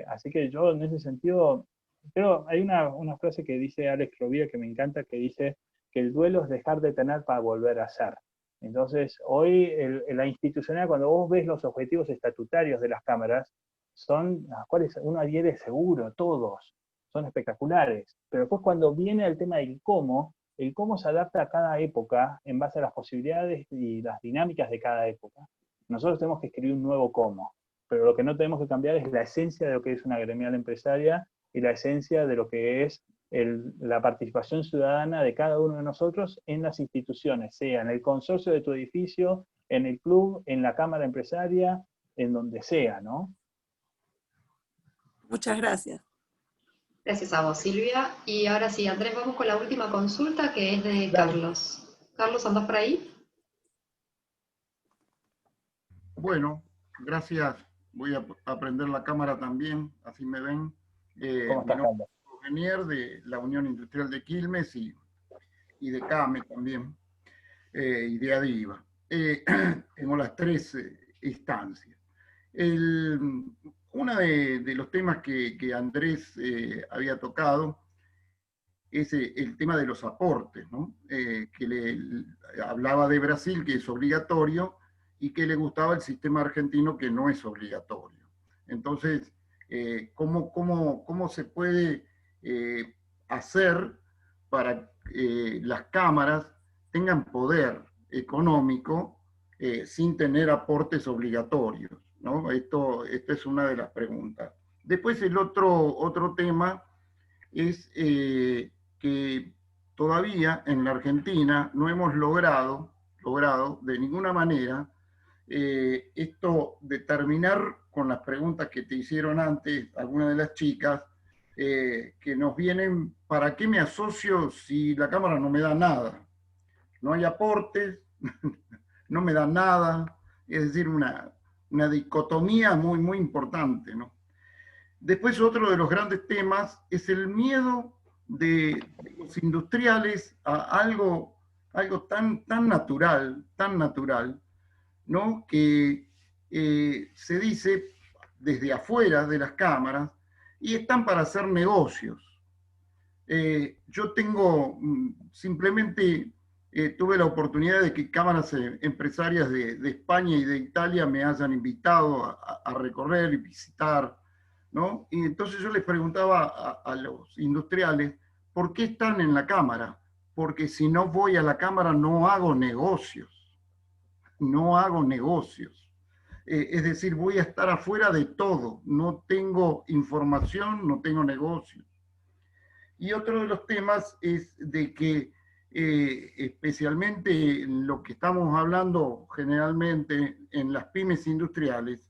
Así que yo en ese sentido, pero hay una frase que dice Alex Rovira que me encanta, que dice que el duelo es dejar de tener para volver a ser. Entonces, hoy la institucionalidad, cuando vos ves los objetivos estatutarios de las cámaras, son las cuales uno adhiere seguro, todos, son espectaculares. Pero después cuando viene el tema del cómo, el cómo se adapta a cada época en base a las posibilidades y las dinámicas de cada época. Nosotros tenemos que escribir un nuevo cómo, pero lo que no tenemos que cambiar es la esencia de lo que es una gremial empresaria y la esencia de lo que es la participación ciudadana de cada uno de nosotros en las instituciones, sea en el consorcio de tu edificio, en el club, en la cámara empresaria, en donde sea, ¿no? Muchas gracias. Gracias a vos, Silvia. Y ahora sí, Andrés, vamos con la última consulta, que es de Carlos. Carlos, ¿andás por ahí? Bueno, gracias. Voy a prender la cámara también, así me ven. ¿Cómo estás, Carlos? Ingeniero de la Unión Industrial de Quilmes y de CAME también, y de ADIVA. Tengo las tres instancias. Uno de los temas que Andrés había tocado es el tema de los aportes, ¿no? Que le hablaba de Brasil, que es obligatorio, y que le gustaba el sistema argentino, que no es obligatorio. Entonces, ¿cómo se puede hacer para que las cámaras tengan poder económico sin tener aportes obligatorios, ¿no? Esto es una de las preguntas. Después el otro tema es que todavía en la Argentina no hemos logrado de ninguna manera esto de terminar con las preguntas que te hicieron antes algunas de las chicas, que nos vienen, ¿para qué me asocio si la cámara no me da nada? No hay aportes, no me da nada, es decir, una dicotomía muy, muy importante, ¿no? Después otro de los grandes temas es el miedo de los industriales a algo tan natural, ¿no? Que se dice desde afuera de las cámaras, y están para hacer negocios. Yo tengo, simplemente tuve la oportunidad de que cámaras empresarias de España y de Italia me hayan invitado a recorrer y visitar, ¿no? Y entonces yo les preguntaba a los industriales, ¿por qué están en la cámara? Porque si no voy a la cámara no hago negocios. no hago negocios. Es decir, voy a estar afuera de todo, no tengo información, no tengo negocios. Y otro de los temas es de que especialmente lo que estamos hablando generalmente en las pymes industriales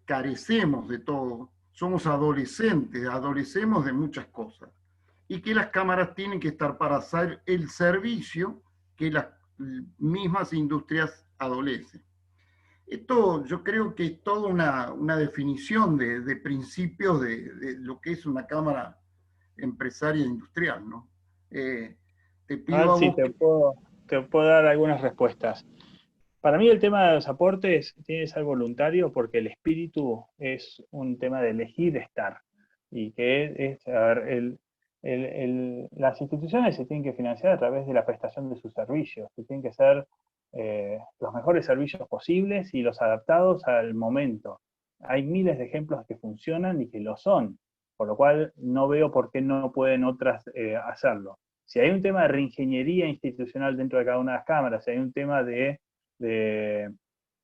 carecemos de todo, somos adolescentes, adolecemos de muchas cosas, y que las cámaras tienen que estar para hacer el servicio que las mismas industrias adolecen. Esto yo creo que es toda una definición de principios de lo que es una cámara empresaria industrial, ¿no? Te pido a sí, vos te puedo dar algunas respuestas. Para mí el tema de los aportes tiene que ser voluntario porque el espíritu es un tema de elegir estar. Y que a ver, las instituciones se tienen que financiar a través de la prestación de sus servicios, que tienen que ser los mejores servicios posibles y los adaptados al momento. Hay miles de ejemplos que funcionan y que lo son, por lo cual no veo por qué no pueden otras hacerlo. Si hay un tema de reingeniería institucional dentro de cada una de las cámaras, si hay un tema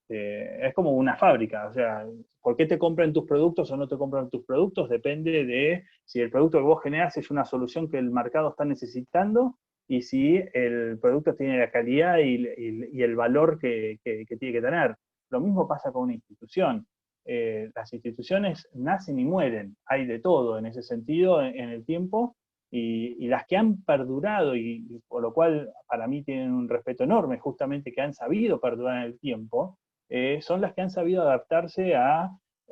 es como una fábrica, o sea, ¿por qué te compran tus productos o no te compran tus productos? Depende de si el producto que vos generás es una solución que el mercado está necesitando y si el producto tiene la calidad y el valor que tiene que tener. Lo mismo pasa con una institución. Las instituciones nacen y mueren, hay de todo en ese sentido en el tiempo, y las que han perdurado, y por lo cual para mí tienen un respeto enorme, justamente que han sabido perdurar en el tiempo, son las que han sabido adaptarse a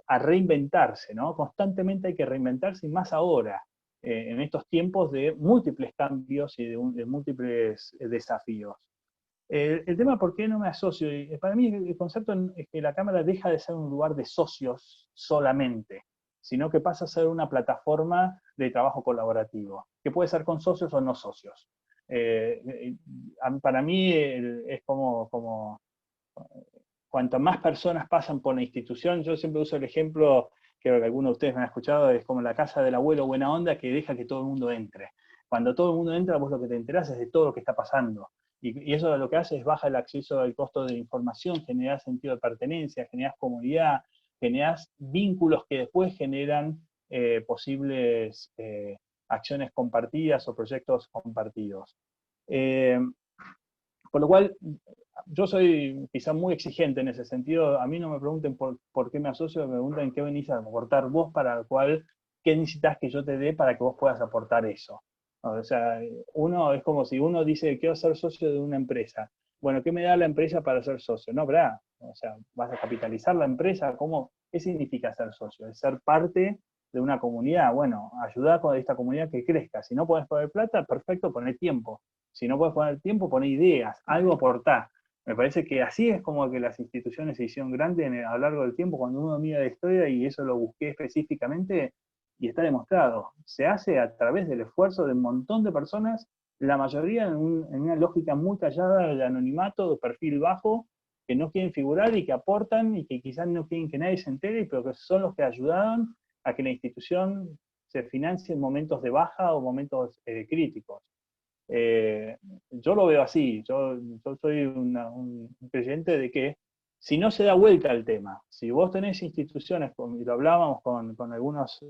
reinventarse, ¿no? Constantemente hay que reinventarse, y más ahora, en estos tiempos de múltiples cambios y de múltiples desafíos. El tema por qué no me asocio, para mí el concepto es que la Cámara deja de ser un lugar de socios solamente, sino que pasa a ser una plataforma de trabajo colaborativo, que puede ser con socios o no socios. Para mí es como cuanto más personas pasan por la institución, yo siempre uso el ejemplo, creo que algunos de ustedes me han escuchado, es como la casa del abuelo buena onda que deja que todo el mundo entre. Cuando todo el mundo entra, vos lo que te enterás es de todo lo que está pasando. Y eso lo que hace es baja el acceso al costo de la información, generás sentido de pertenencia, generás comunidad, generás vínculos que después generan posibles acciones compartidas o proyectos compartidos. Por lo cual, yo soy quizá muy exigente en ese sentido. A mí no me pregunten por qué me asocio, me preguntan en qué venís a aportar vos, para el cual, qué necesitas que yo te dé para que vos puedas aportar eso. O sea, uno es como si uno dice, quiero ser socio de una empresa. Bueno, ¿qué me da la empresa para ser socio? No, ¿verdad? O sea, ¿vas a capitalizar la empresa? ¿Qué significa ser socio? Es ser parte de una comunidad. Bueno, ayudar con esta comunidad que crezca. Si no podés poner plata, perfecto, poner tiempo. Si no podés poner tiempo, poner ideas, algo aportar. Me parece que así es como que las instituciones se hicieron grandes a lo largo del tiempo. Cuando uno mira la historia, y eso lo busqué específicamente, y está demostrado, se hace a través del esfuerzo de un montón de personas, la mayoría en una lógica muy callada del anonimato, de perfil bajo, que no quieren figurar y que aportan y que quizás no quieren que nadie se entere, pero que son los que ayudaron a que la institución se financie en momentos de baja o momentos críticos. Yo lo veo así, yo soy un creyente de que si no se da vuelta al tema, si vos tenés instituciones, y lo hablábamos con algunos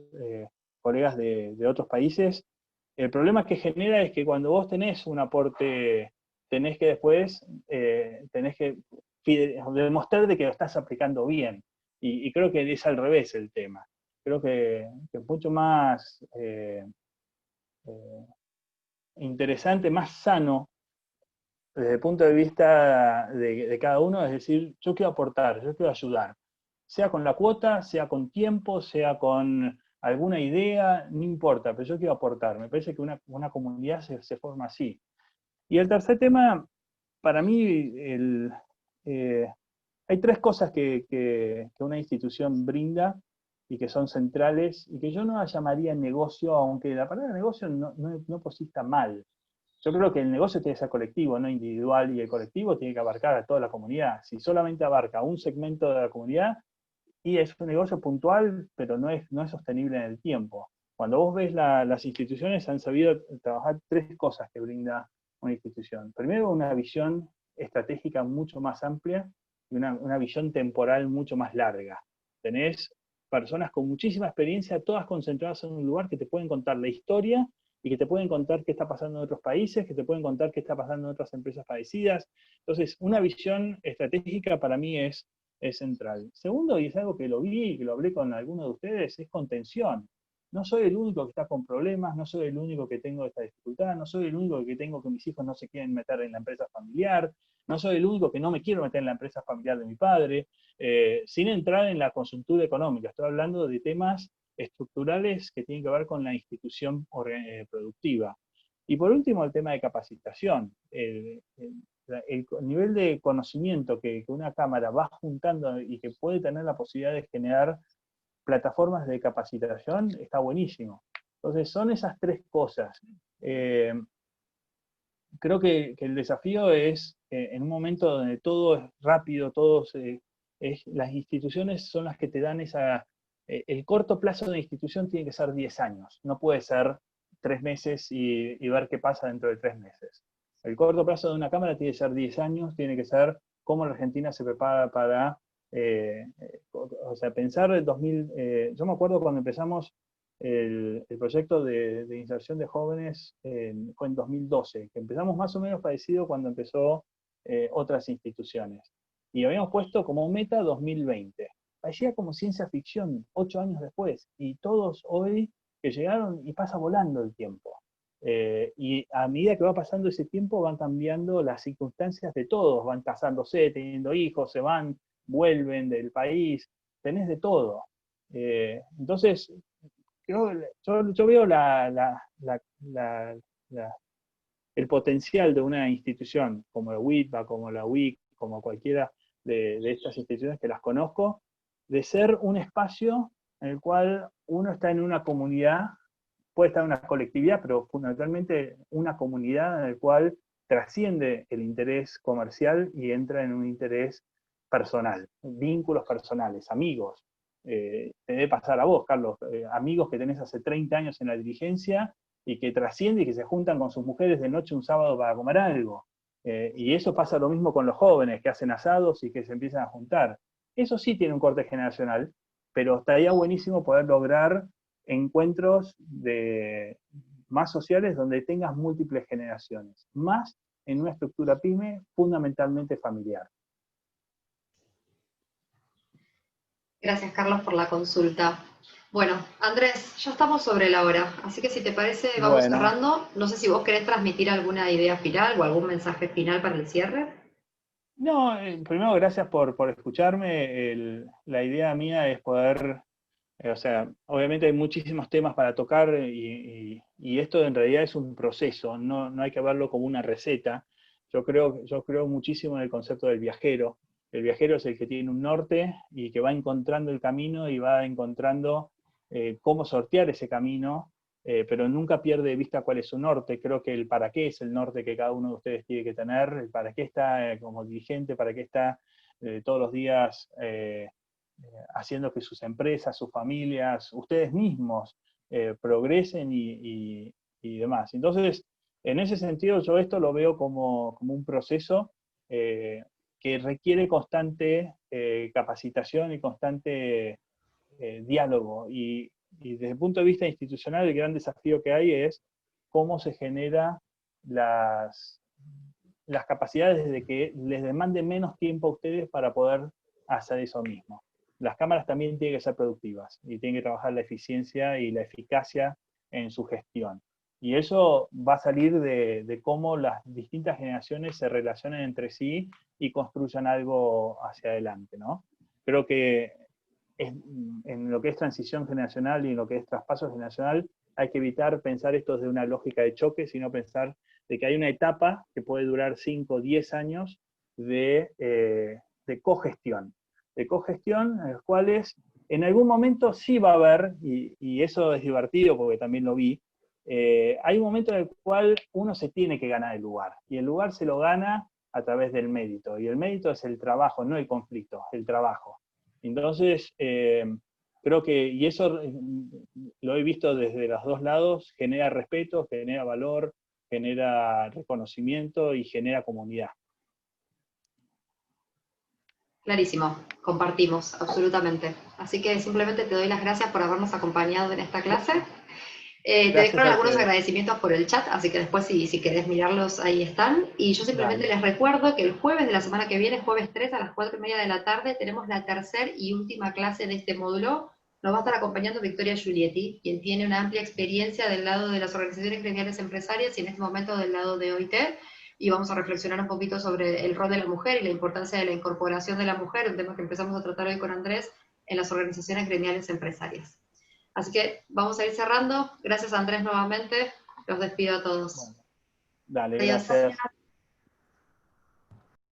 colegas de otros países, el problema que genera es que cuando vos tenés un aporte, tenés que después, tenés que demostrar de que lo estás aplicando bien, y creo que es al revés el tema. Creo que es mucho más interesante, más sano, desde el punto de vista de cada uno, es decir, yo quiero aportar, yo quiero ayudar, sea con la cuota, sea con tiempo, sea con alguna idea, no importa, pero yo quiero aportar. Me parece que una comunidad se forma así. Y el tercer tema, para mí, hay tres cosas que una institución brinda y que son centrales, y que yo no la llamaría negocio, aunque la palabra negocio no consista mal. Yo creo que el negocio tiene que ser colectivo, no individual, y el colectivo tiene que abarcar a toda la comunidad. Si solamente abarca un segmento de la comunidad, y es un negocio puntual, pero no es sostenible en el tiempo. Cuando vos ves las instituciones, han sabido trabajar tres cosas que brinda una institución. Primero, una visión estratégica mucho más amplia y una visión temporal mucho más larga. Tenés personas con muchísima experiencia, todas concentradas en un lugar, que te pueden contar la historia y que te pueden contar qué está pasando en otros países, que te pueden contar qué está pasando en otras empresas parecidas. Entonces, una visión estratégica para mí es central. Segundo, y es algo que lo vi y que lo hablé con algunos de ustedes, es contención. No soy el único que está con problemas, no soy el único que tengo esta dificultad, no soy el único que tengo que mis hijos no se quieren meter en la empresa familiar, no soy el único que no me quiero meter en la empresa familiar de mi padre, sin entrar en la coyuntura económica. Estoy hablando de temas estructurales que tienen que ver con la institución productiva. Y por último, el tema de capacitación. El nivel de conocimiento que una cámara va juntando y que puede tener la posibilidad de generar plataformas de capacitación está buenísimo. Entonces son esas tres cosas. Creo que el desafío es, en un momento donde todo es rápido, las instituciones son las que te dan el corto plazo de institución tiene que ser 10 años, no puede ser 3 meses y ver qué pasa dentro de 3 meses. El corto plazo de una cámara tiene que ser 10 años, tiene que ser cómo la Argentina se prepara para, pensar el 2000, yo me acuerdo cuando empezamos el proyecto de inserción de jóvenes fue en 2012, que empezamos más o menos parecido cuando empezó otras instituciones. Y habíamos puesto como meta 2020. Parecía como ciencia ficción, 8 años después, y todos hoy que llegaron, y pasa volando el tiempo. Y a medida que va pasando ese tiempo van cambiando las circunstancias de todos, van casándose, teniendo hijos, se van, vuelven del país, tenés de todo. Entonces, yo veo el potencial de una institución como la UITBA, como la UIC, como cualquiera de estas instituciones que las conozco, de ser un espacio en el cual uno está en una comunidad, puede estar en una colectividad, pero fundamentalmente una comunidad en el cual trasciende el interés comercial y entra en un interés personal, vínculos personales, amigos. Te debe pasar a vos, Carlos, amigos que tenés hace 30 años en la dirigencia y que trascienden y que se juntan con sus mujeres de noche un sábado para comer algo. Y eso pasa lo mismo con los jóvenes que hacen asados y que se empiezan a juntar. Eso sí tiene un corte generacional, pero estaría buenísimo poder lograr encuentros más sociales donde tengas múltiples generaciones, más en una estructura pyme fundamentalmente familiar. Gracias, Carlos, por la consulta. Bueno, Andrés, ya estamos sobre la hora, así que si te parece vamos cerrando. No sé si vos querés transmitir alguna idea final o algún mensaje final para el cierre. No, primero gracias por escucharme. La idea mía es poder, obviamente hay muchísimos temas para tocar y esto en realidad es un proceso, no hay que verlo como una receta. Yo creo muchísimo en el concepto del viajero. El viajero es el que tiene un norte y que va encontrando el camino y va encontrando cómo sortear ese camino, pero nunca pierde de vista cuál es su norte. Creo que el para qué es el norte que cada uno de ustedes tiene que tener, el para qué está como dirigente, para qué está todos los días haciendo que sus empresas, sus familias, ustedes mismos progresen y demás. Entonces, en ese sentido, yo esto lo veo como un proceso que requiere constante capacitación y constante diálogo. Y desde el punto de vista institucional, el gran desafío que hay es cómo se generan las capacidades de que les demande menos tiempo a ustedes para poder hacer eso mismo. Las cámaras también tienen que ser productivas y tienen que trabajar la eficiencia y la eficacia en su gestión. Y eso va a salir de cómo las distintas generaciones se relacionan entre sí y construyan algo hacia adelante, ¿no? Creo que en lo que es transición generacional y en lo que es traspaso generacional hay que evitar pensar esto desde una lógica de choque, sino pensar de que hay una etapa que puede durar 5 o 10 años de cogestión. De cogestión en los cuales en algún momento sí va a haber, y eso es divertido porque también lo vi, hay un momento en el cual uno se tiene que ganar el lugar, y el lugar se lo gana a través del mérito, y el mérito es el trabajo, no el conflicto, el trabajo. Entonces, creo que, y eso lo he visto desde los dos lados, genera respeto, genera valor, genera reconocimiento y genera comunidad. Clarísimo, compartimos, absolutamente. Así que simplemente te doy las gracias por habernos acompañado en esta clase. Te dejaron algunos agradecimientos por el chat, así que después si querés mirarlos, ahí están. Y yo simplemente les recuerdo que el jueves de la semana que viene, jueves 3 a las 4:30 de la tarde, tenemos la tercera y última clase de este módulo. Nos va a estar acompañando Victoria Giulietti, quien tiene una amplia experiencia del lado de las organizaciones gremiales empresarias y en este momento del lado de OIT, y vamos a reflexionar un poquito sobre el rol de la mujer y la importancia de la incorporación de la mujer, un tema que empezamos a tratar hoy con Andrés, en las organizaciones gremiales empresarias. Así que vamos a ir cerrando. Gracias, Andrés, nuevamente. Los despido a todos. Bueno, dale, Adiós. gracias.